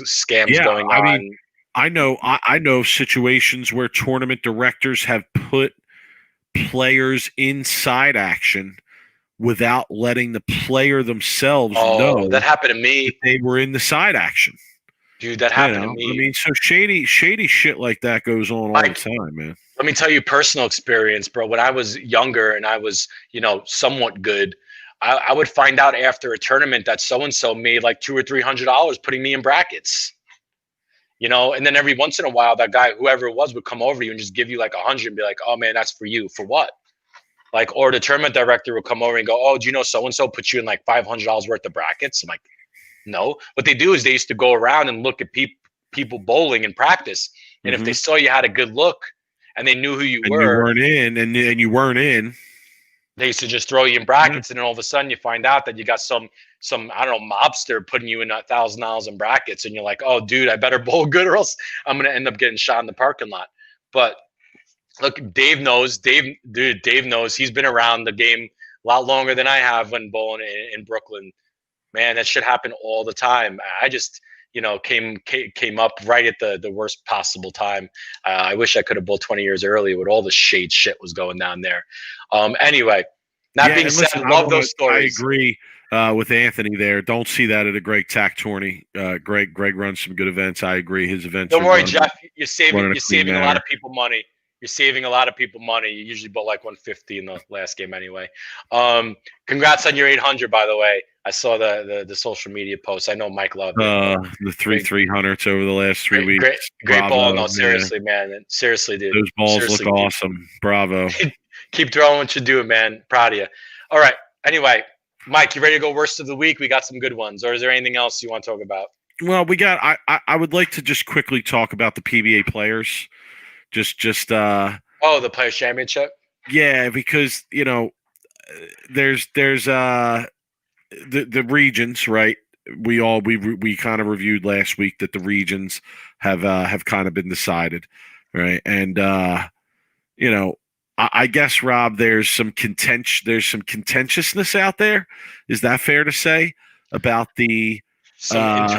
going on. I mean, I know situations where tournament directors have put players inside action without letting the player themselves know that happened to me. That they were in the side action. Dude, that happened to me. I mean, so shady shit like that goes on all the time, man. Let me tell you personal experience, bro. When I was younger and I was, somewhat good, I would find out after a tournament that so-and-so made $200 or $300 putting me in brackets. And then every once in a while, that guy, whoever it was, would come over to you and just give you $100 and be like, oh man, that's for you. For what? Or the tournament director would come over and go, oh, do you know so-and-so put you in $500 worth of brackets? I'm like, no. What they do is they used to go around and look at people bowling in practice. And if they saw you had a good look and they knew who you were. You weren't in, and you weren't in. They used to just throw you in brackets, and then all of a sudden you find out that you got some I don't know, mobster putting you in $1,000 in brackets, and you're like, oh, dude, I better bowl good or else I'm gonna end up getting shot in the parking lot. But look, Dave knows. Dave knows. He's been around the game a lot longer than I have when bowling in Brooklyn. Man, that shit happened all the time. I just came up right at the worst possible time. I wish I could have bowled 20 years earlier with all the shade shit was going down there. Anyway, being said, I love those stories. I agree with Anthony there. Don't see that at a Greg Tack tourney. Greg runs some good events. I agree. His events. Don't worry, Jeff. You're saving a lot of people money. You're saving a lot of people money. You usually bowl 150 in the last game anyway. Congrats on your 800, by the way. I saw the social media posts. I know Mike loved it. The 300s over the last 3 weeks. Great ball. No, seriously, man. Seriously, dude. Those balls look awesome. Bravo. Keep throwing what you're doing, man. Proud of you. All right. Anyway, Mike, you ready to go worst of the week? We got some good ones. Or is there anything else you want to talk about? Well, we got. I would like to just quickly talk about the PBA players. The Players Championship. Yeah, because there's the regions, right? We kind of reviewed last week that the regions have kind of been decided, right? And I guess, Rob, there's some contentiousness out there. Is that fair to say about the some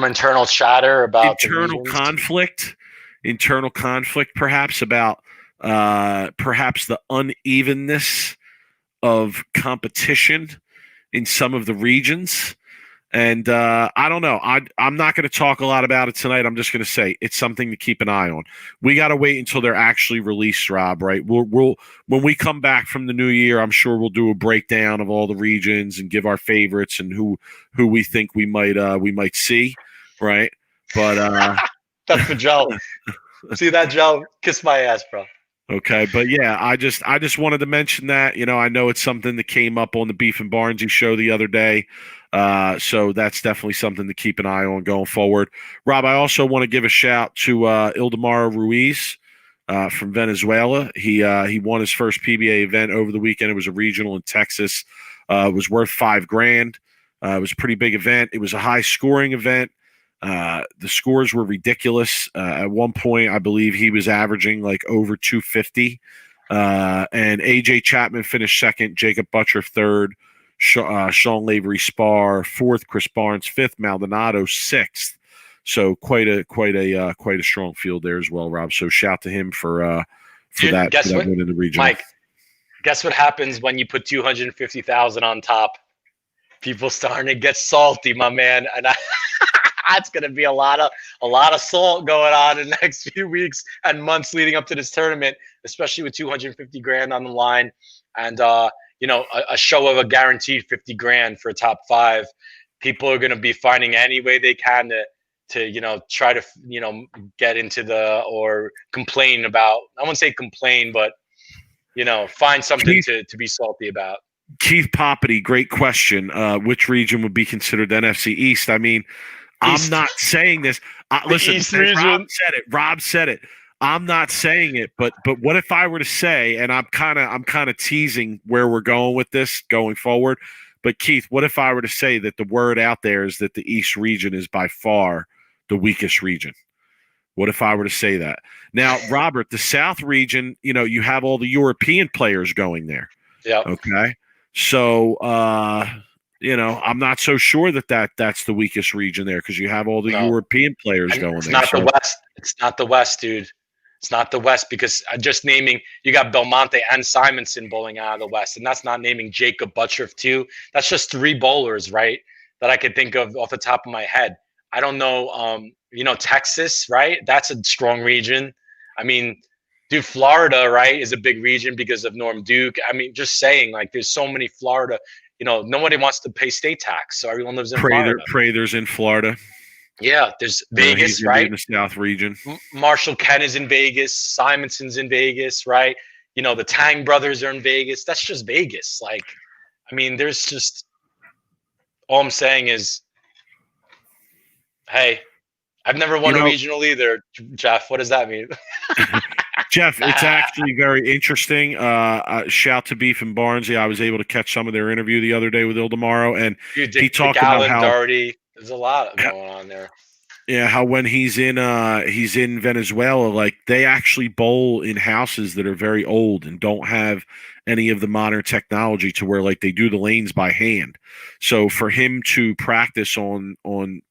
internal chatter about internal conflict, perhaps about perhaps the unevenness of competition in some of the regions. And I don't know. I'm not going to talk a lot about it tonight. I'm just going to say it's something to keep an eye on. We got to wait until they're actually released, Rob. Right? We'll when we come back from the new year, I'm sure we'll do a breakdown of all the regions and give our favorites and who we think we might see. Right? But that's for Joe. See that, Joe? Kiss my ass, bro. Okay, but yeah, I just wanted to mention that. I know it's something that came up on the Beef and Barnesy show the other day. So that's definitely something to keep an eye on going forward. Rob, I also want to give a shout to Ildemaro Ruiz from Venezuela. He won his first PBA event over the weekend. It was a regional in Texas. It was worth $5,000. It was a pretty big event. It was a high scoring event. The scores were ridiculous. At one point, I believe he was averaging like over 250. And AJ Chapman finished second, Jacob Butcher third, Sean Lavery Spar fourth, Chris Barnes fifth, Maldonado sixth. So quite a strong field there as well, Rob. So shout to him for that win in the region. Mike, guess what happens when you put 250,000 on top? People starting to get salty, my man, and it's going to be a lot of salt going on in the next few weeks and months leading up to this tournament, especially with $250,000 on the line and a show of a guaranteed $50,000 for a top five. People are going to be finding any way they can to try to get into or complain about. I won't say complain, but find something to be salty about. Keith Poppity, great question. Which region would be considered NFC East? I mean, I'm not saying this. Listen, Rob said it. I'm not saying it, but what if I were to say, and I'm kind of teasing where we're going with this going forward. But Keith, what if I were to say that the word out there is that the East region is by far the weakest region? What if I were to say that? Now, Robert, the South region, you have all the European players going there. Yeah. Okay. So, I'm not so sure that's the weakest region there because you have all the European players going there. Not the West. It's not the West, dude. It's not the West because just naming, you got Belmonte and Simonson bowling out of the West, and that's not naming Jacob Butcher too. That's just three bowlers, right, that I could think of off the top of my head. I don't know, Texas, right? That's a strong region. I mean, dude, Florida, right, is a big region because of Norm Duke. I mean, just saying, like, there's so many Florida. Nobody wants to pay state tax, so everyone lives in Florida. Prather's in Florida. Yeah, there's Vegas, right? In the South region. Marshall Ken is in Vegas. Simonson's in Vegas, right? The Tang brothers are in Vegas. That's just Vegas. Like, I mean, there's just all I'm saying is, hey, I've never won a regional either, Jeff. What does that mean? Jeff, it's actually very interesting. Shout to Beef and Barnesy. I was able to catch some of their interview the other day with Ildemaro, and he talked about how there's a lot going on there. Yeah, how when he's in Venezuela, like they actually bowl in houses that are very old and don't have any of the modern technology to where like they do the lanes by hand. So for him to practice on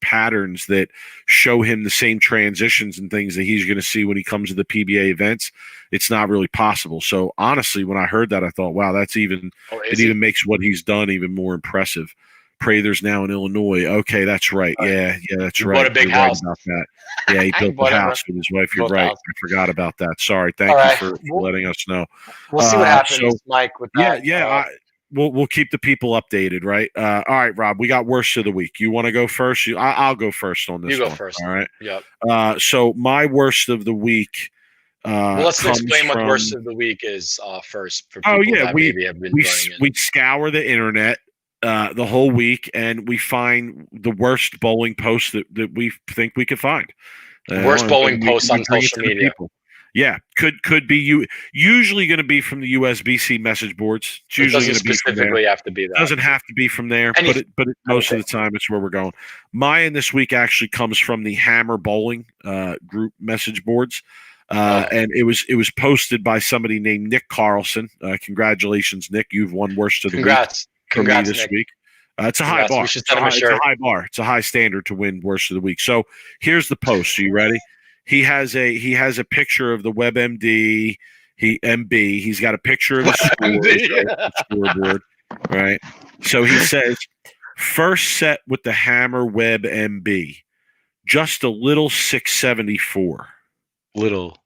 patterns that show him the same transitions and things that he's going to see when he comes to the PBA events, it's not really possible. So honestly, when I heard that, I thought, wow, that's even even makes what he's done even more impressive. Prather's now in Illinois. Okay, that's right. Yeah, that's right. Bought a big house. Right about that. Yeah, he built a house with his wife. You're right. I forgot about that. Sorry. Thank you for letting us know. We'll see what happens, Mike. With that. We'll keep the people updated, right? All right, Rob. We got worst of the week. You want to go first? I'll go first on this. You go first. All right. Yep. So my worst of the week. Let's explain what worst of the week is first. For people we scour the internet. the whole week, and we find the worst bowling post that we think we could find. Worst bowling post on social media. People. Yeah, could be usually going to be from the USBC message boards. It's usually going to be specifically have to be that. Doesn't have to be from there, but most of the time it's where we're going. Mine this week actually comes from the Hammer Bowling group message boards, and it was posted by somebody named Nick Carlson. Congratulations, Nick! You've won worst of the week. Congrats this Nick. week. It's a high bar. It's a high bar. It's a high standard to win worst of the week. So here's the post. Are you ready? He has a picture of the WebMD. He's got a picture of the scoreboard. Right. So he says, first set with the Hammer WebMB, just a little 674. Little.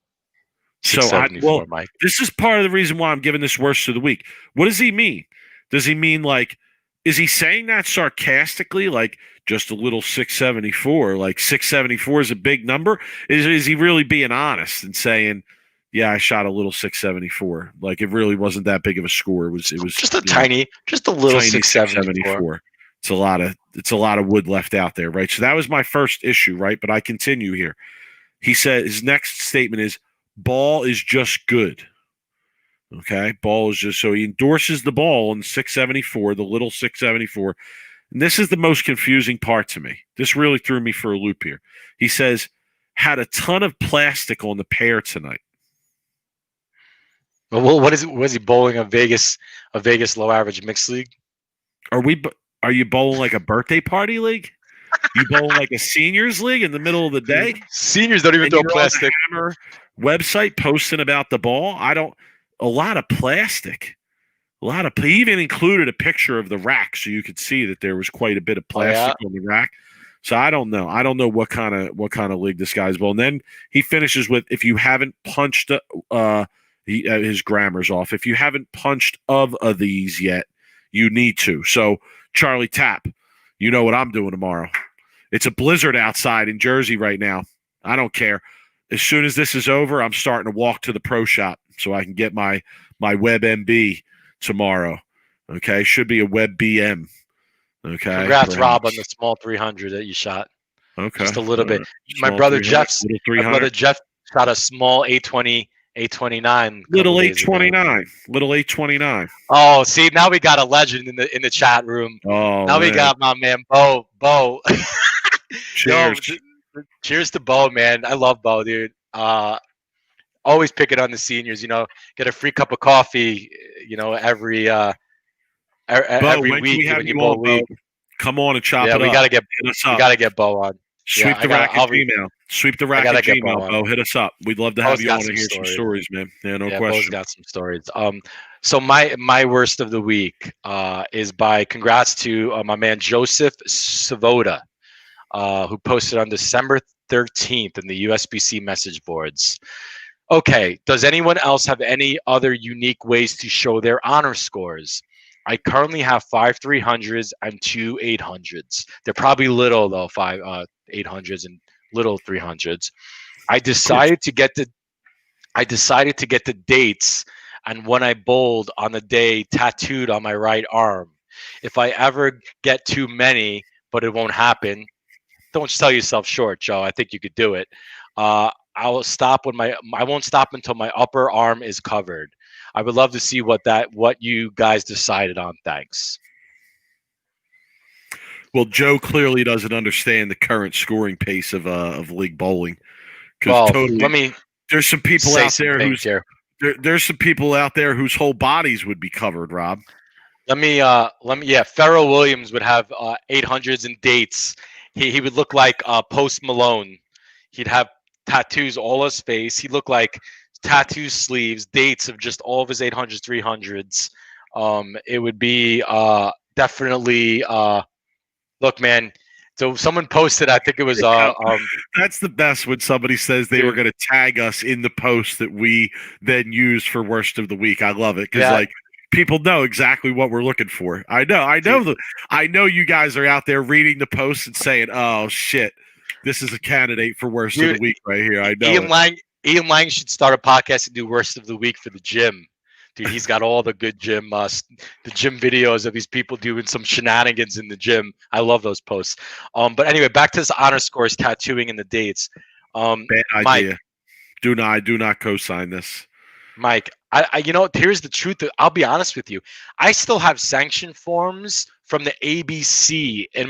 So Mike. This is part of the reason why I'm giving this worst of the week. What does he mean? Does he mean like? Is he saying that sarcastically, like just a little 674? Like 674 is a big number? Is he really being honest and saying, yeah, I shot a little 674? Like it really wasn't that big of a score. It was just a little 674. It's a lot of wood left out there, right? So that was my first issue, right? But I continue here. He said his next statement is, ball is just good. Okay, ball is just, so he endorses the ball in 674, the little 674. And this is the most confusing part to me. This really threw me for a loop here. He says, had a ton of plastic on the pair tonight. Well, what is it? Was he bowling a Vegas low average mixed league? Are you bowling like a birthday party league? You bowling like a seniors league in the middle of the day? Seniors don't even throw plastic. Hammer website posting about the ball. A lot of plastic. He even included a picture of the rack so you could see that there was quite a bit of plastic on the rack. So I don't know. I don't know what kind of league this guy's bowling. And then he finishes with, if you haven't punched his grammar's off. If you haven't punched of these yet, you need to. So Charlie Tapp, you know what I'm doing tomorrow. It's a blizzard outside in Jersey right now. I don't care. As soon as this is over, I'm starting to walk to the pro shop so I can get my WebMB tomorrow. Okay, should be a WebBM. Okay. Congrats, Rob, on the small 300 that you shot. Okay, just a little bit. My brother Jeff shot a small 820, 829. Little 829. Oh, see, now we got a legend in the chat room. Oh, now we got my man Bo. Cheers. Cheers to Bo, man. I love Bo, dude. Always pick it on the seniors. Get a free cup of coffee. Every week when you bowl league. Come on and chop it up. We gotta get Bo on. Sweep the rack at Gmail. Sweep the rack at Gmail. Bo, hit us up. We'd love to have you on and hear some stories, man. Yeah, no question. Bo's got some stories. So my worst of the week is by congrats to my man Joseph Savoda, who posted on December 13th in the USBC message boards. Okay, does anyone else have any other unique ways to show their honor scores? I currently have 5 300s and 2 800s. They're probably little though, 5 800s and little 300s. I decided to get the dates and when I bowled on the day tattooed on my right arm. If I ever get too many, but it won't happen, don't sell yourself short, Joe. I think you could do it. I won't stop until my upper arm is covered. I would love to see what you guys decided on. Thanks. Well, Joe clearly doesn't understand the current scoring pace of league bowling. There's some people out there there's some people out there whose whole bodies would be covered, Rob. Pharoah Williams would have 800s and dates. He would look like Post Malone. He'd have tattoos all his face. He'd look like tattoo sleeves, dates of just all of his 800s, 300s. It would be definitely look, man. So someone posted, I think it was that's the best when somebody says they were going to tag us in the post that we then use for worst of the week. I love it because people know exactly what we're looking for. I know you guys are out there reading the post and saying, "Oh shit, this is a candidate for worst of the week right here." I know. Ian Lang should start a podcast and do worst of the week for the gym. Dude, he's got all the good gym, the gym videos of these people doing some shenanigans in the gym. I love those posts. But anyway, back to this honor scores, tattooing, and the dates. Bad idea. Mike, do not co-sign this. Mike, I here's the truth. I'll be honest with you. I still have sanction forms from the ABC in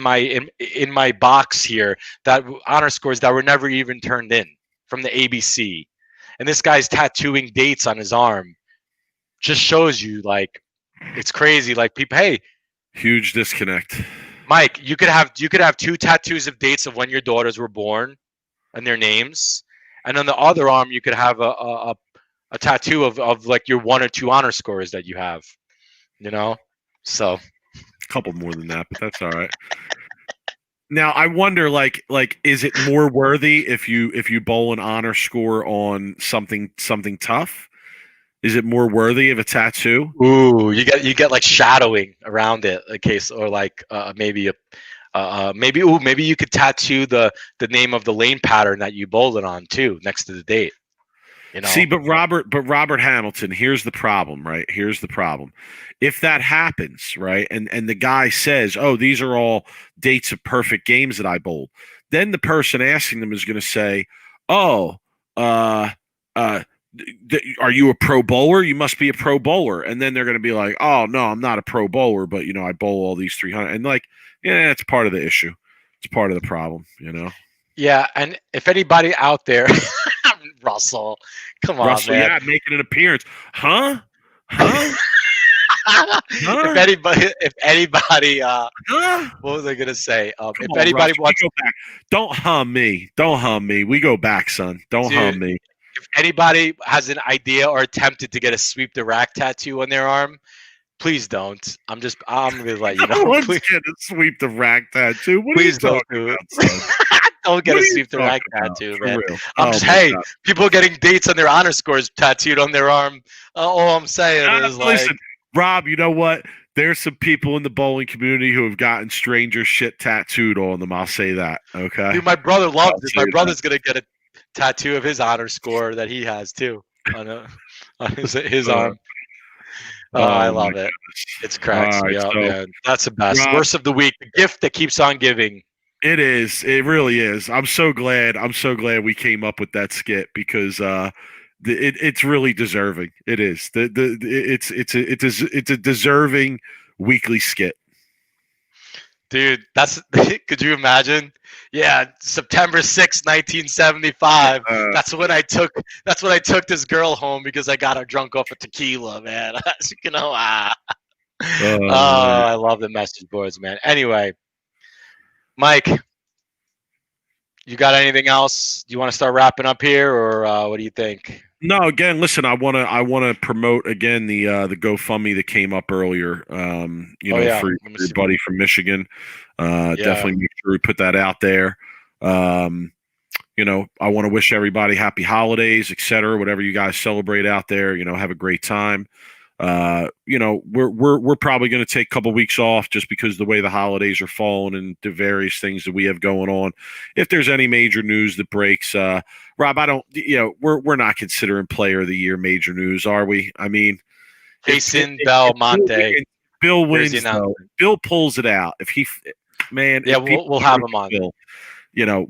my box here, that honor scores that were never even turned in from the ABC. And this guy's tattooing dates on his arm. Just shows you, like, it's crazy. Like, people, hey, huge disconnect. Mike, you could have 2 tattoos of dates of when your daughters were born and their names, and on the other arm you could have a tattoo of like your 1 or 2 honor scores that you have, so a couple more than that, but that's all right. Now I wonder, like is it more worthy if you bowl an honor score on something tough? Is it more worthy of a tattoo? Ooh, you get like shadowing around it, in case, or like maybe you could tattoo the name of the lane pattern that you bowled it on too, next to the date. See, but Robert Hamilton, here's the problem, right? Here's the problem. If that happens, right, and the guy says, "Oh, these are all dates of perfect games that I bowled," then the person asking them is going to say, "Oh, are you a pro bowler? You must be a pro bowler." And then they're going to be like, "Oh, no, I'm not a pro bowler, but I bowl all these 300." And like, yeah, it's part of the issue. It's part of the problem, Yeah, and if anybody out there, Russell, come on, Russell, man. Yeah, making an appearance, huh? If anybody, what was I gonna say? If anybody wants, go back. Don't hum me. We go back, son. Don't hum me. If anybody has an idea or attempted to get a sweep the rack tattoo on their arm, please don't. I'm gonna let you know. No one's gonna sweep the rack tattoo. Please don't do it. Don't get a sweep the rack tattoo, man. Hey, God. People getting dates on their honor scores tattooed on their arm. All I'm saying is, listen, Rob, you know what? There's some people in the bowling community who have gotten stranger shit tattooed on them. I'll say that. Okay. Dude, my brother loves it. My brother's gonna get a tattoo of his honor score that he has too on his arm. I love it. It's cracks me up, man. That's the best. Rob, worst of the week. The gift that keeps on giving. It is. It really is. I'm so glad we came up with that skit, because it's really deserving. It is. It's a deserving weekly skit. Dude, could you imagine? Yeah, September 6th, 1975. That's when I took this girl home because I got her drunk off of tequila, man. I love the message boards, man. Anyway, Mike, you got anything else? Do you want to start wrapping up here, or what do you think? No, again, listen, I want to promote again the GoFundMe that came up earlier. For your buddy from Michigan. Definitely make sure we put that out there. I want to wish everybody happy holidays, etc. Whatever you guys celebrate out there, have a great time. We're probably going to take a couple weeks off just because the way the holidays are falling and the various things that we have going on. If there's any major news that breaks, Rob, we're not considering Player of the Year major news, are we? I mean, Jason Belmonte. Bill wins. Bill pulls it out. We'll have him on. Bill,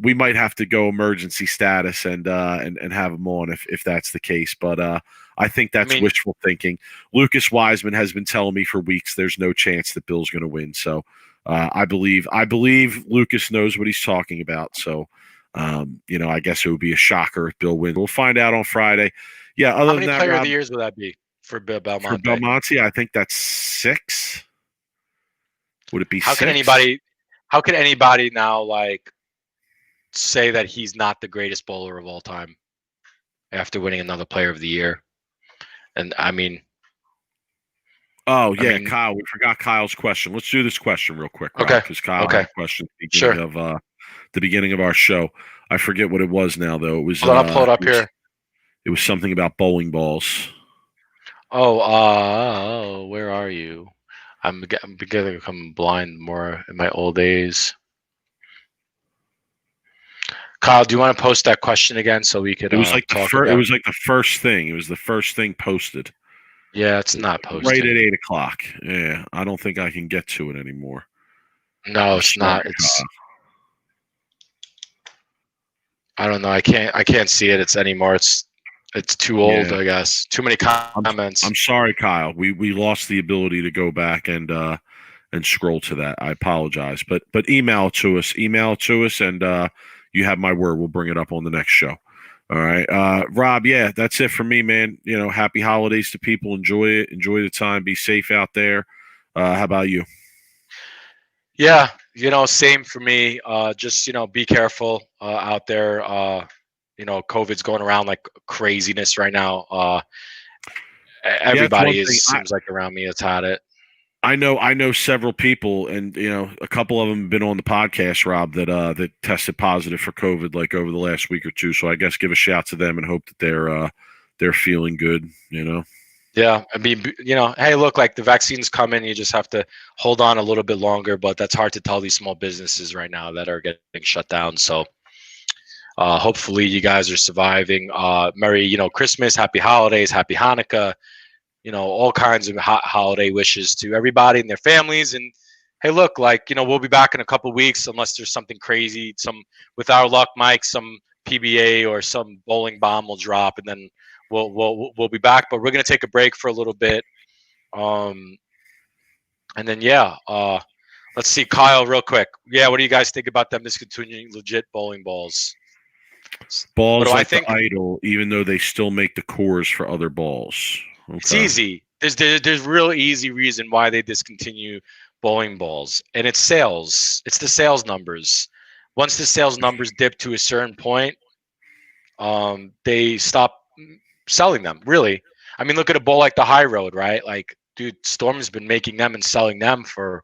we might have to go emergency status and have him on if that's the case. But I think that's wishful thinking. Lucas Wiseman has been telling me for weeks there's no chance that Bill's going to win. So I believe Lucas knows what he's talking about. So I guess it would be a shocker if Bill wins. We'll find out on Friday. Yeah. How many Player of the Years would that be for Belmonte? For Belmonte, I think that's 6. Would it be? How 6? How could anybody now say that he's not the greatest bowler of all time after winning another Player of the Year? And I mean, Kyle, we forgot Kyle's question. Let's do this question real quick, okay? Because Kyle had a question at the beginning of our show. I forget what it was now, though. It was. I'll pull it up here. It was something about bowling balls. Where are you? I'm beginning to become blind more in my old days. Kyle, do you want to post that question again so we could? It was like the first thing. It was the first thing posted. Yeah, it's not posted. Right at 8 o'clock. Yeah, I don't think I can get to it anymore. No, it's not. It's. I don't know. I can't see it. It's anymore. It's too old. I guess. Too many comments. I'm sorry, Kyle. We lost the ability to go back and scroll to that. I apologize. But email to us, and you have my word. We'll bring it up on the next show. All right, Rob. Yeah, that's it for me, man. Happy holidays to people. Enjoy it. Enjoy the time. Be safe out there. How about you? Yeah, same for me. Just be careful out there. COVID's going around like craziness right now. Everybody seems like around me has had it. I know several people, and a couple of them have been on the podcast, Rob, that tested positive for COVID like over the last week or two. So I guess give a shout to them and hope that they're feeling good. Yeah, I mean, hey, look, like the vaccine's coming. You just have to hold on a little bit longer, but that's hard to tell these small businesses right now that are getting shut down. So hopefully you guys are surviving. Merry, Christmas, happy holidays, happy Hanukkah. All kinds of holiday wishes to everybody and their families. And hey, look, like, we'll be back in a couple of weeks unless there's something crazy. With our luck, Mike, some PBA or some bowling bomb will drop, and then we'll be back. But we're gonna take a break for a little bit. And then let's see, Kyle, real quick. Yeah, what do you guys think about them discontinuing legit bowling balls? Balls like the Idol, even though they still make the cores for other balls. Okay. It's easy. There's real easy reason why they discontinue bowling balls, and it's sales. It's the sales numbers. Once the sales numbers dip to a certain point, they stop selling them. Really, I mean, look at a bowl like the High Road, right? Like, dude, Storm's been making them and selling them for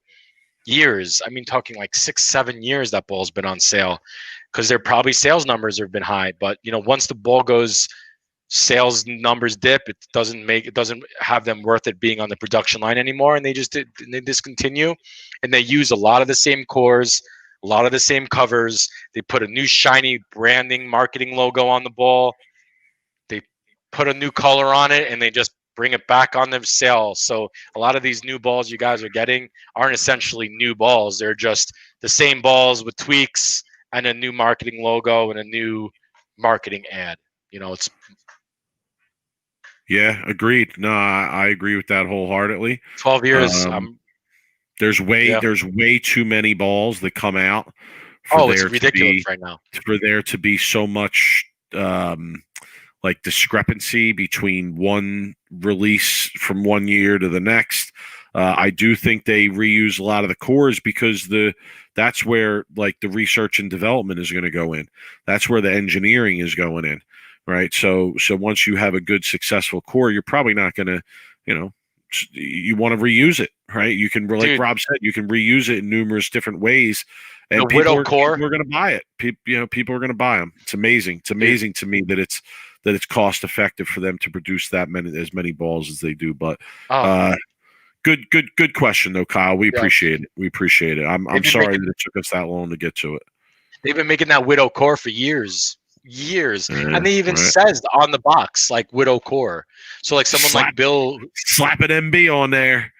years. I mean, talking like 6-7 years that ball's been on sale, because their probably sales numbers have been high. But once the ball goes, sales numbers dip, it doesn't have them worth it being on the production line anymore, and they discontinue. And they use a lot of the same cores, a lot of the same covers. They put a new shiny branding marketing logo on the ball. They put a new color on it, and they just bring it back on the sale. So a lot of these new balls you guys are getting aren't essentially new balls. They're just the same balls with tweaks and a new marketing logo and a new marketing ad. It's. Yeah, agreed. No, I agree with that wholeheartedly. 12 years. There's way too many balls that come out. It's ridiculous right now. For there to be so much like discrepancy between one release from one year to the next. I do think they reuse a lot of the cores because that's where like the research and development is going to go in. That's where the engineering is going in. Right. So once you have a good, successful core, you're probably not going to, you want to reuse it. Right. You can, like Rob said, you can reuse it in numerous different ways. And the Widow core, people are going to buy it. People are going to buy them. It's amazing. It's amazing to me that it's cost effective for them to produce as many balls as they do. But good question though, Kyle. We appreciate it. We appreciate it. I'm sorry that it took us that long to get to it. They've been making that Widow core for years. And they even says on the box like Widow core. So like someone like Bill, slap an MB on there.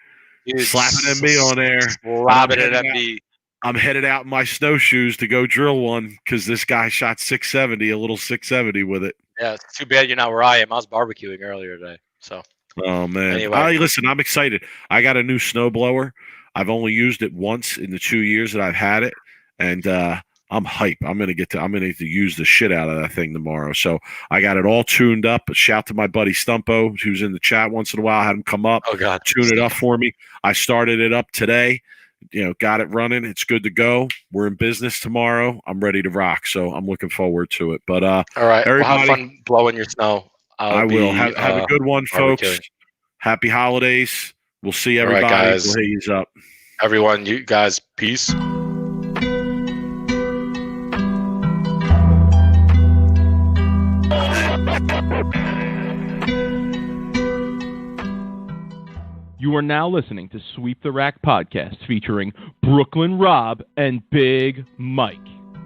Slap an MB on there. Slap it at MB. I'm headed out in my snowshoes to go drill one because this guy shot 670, a little 670 with it. Yeah, it's too bad you're not where I am. I was barbecuing earlier today. So. Oh man! Anyway. Listen, I'm excited. I got a new snowblower. I've only used it once in the 2 years that I've had it, and I'm hype. I'm gonna get to use the shit out of that thing tomorrow. So I got it all tuned up. A shout to my buddy Stumpo, who's in the chat once in a while. I had him come up, tune it up for me. I started it up today. Got it running. It's good to go. We're in business tomorrow. I'm ready to rock. So I'm looking forward to it. But all right, everybody, have fun blowing your snow. I will have a good one, folks. Happy holidays. We'll see everybody. All right, guys. We'll haze up. Everyone, you guys, peace. You are now listening to Sweep the Rack podcast featuring Brooklyn Rob and Big Mike.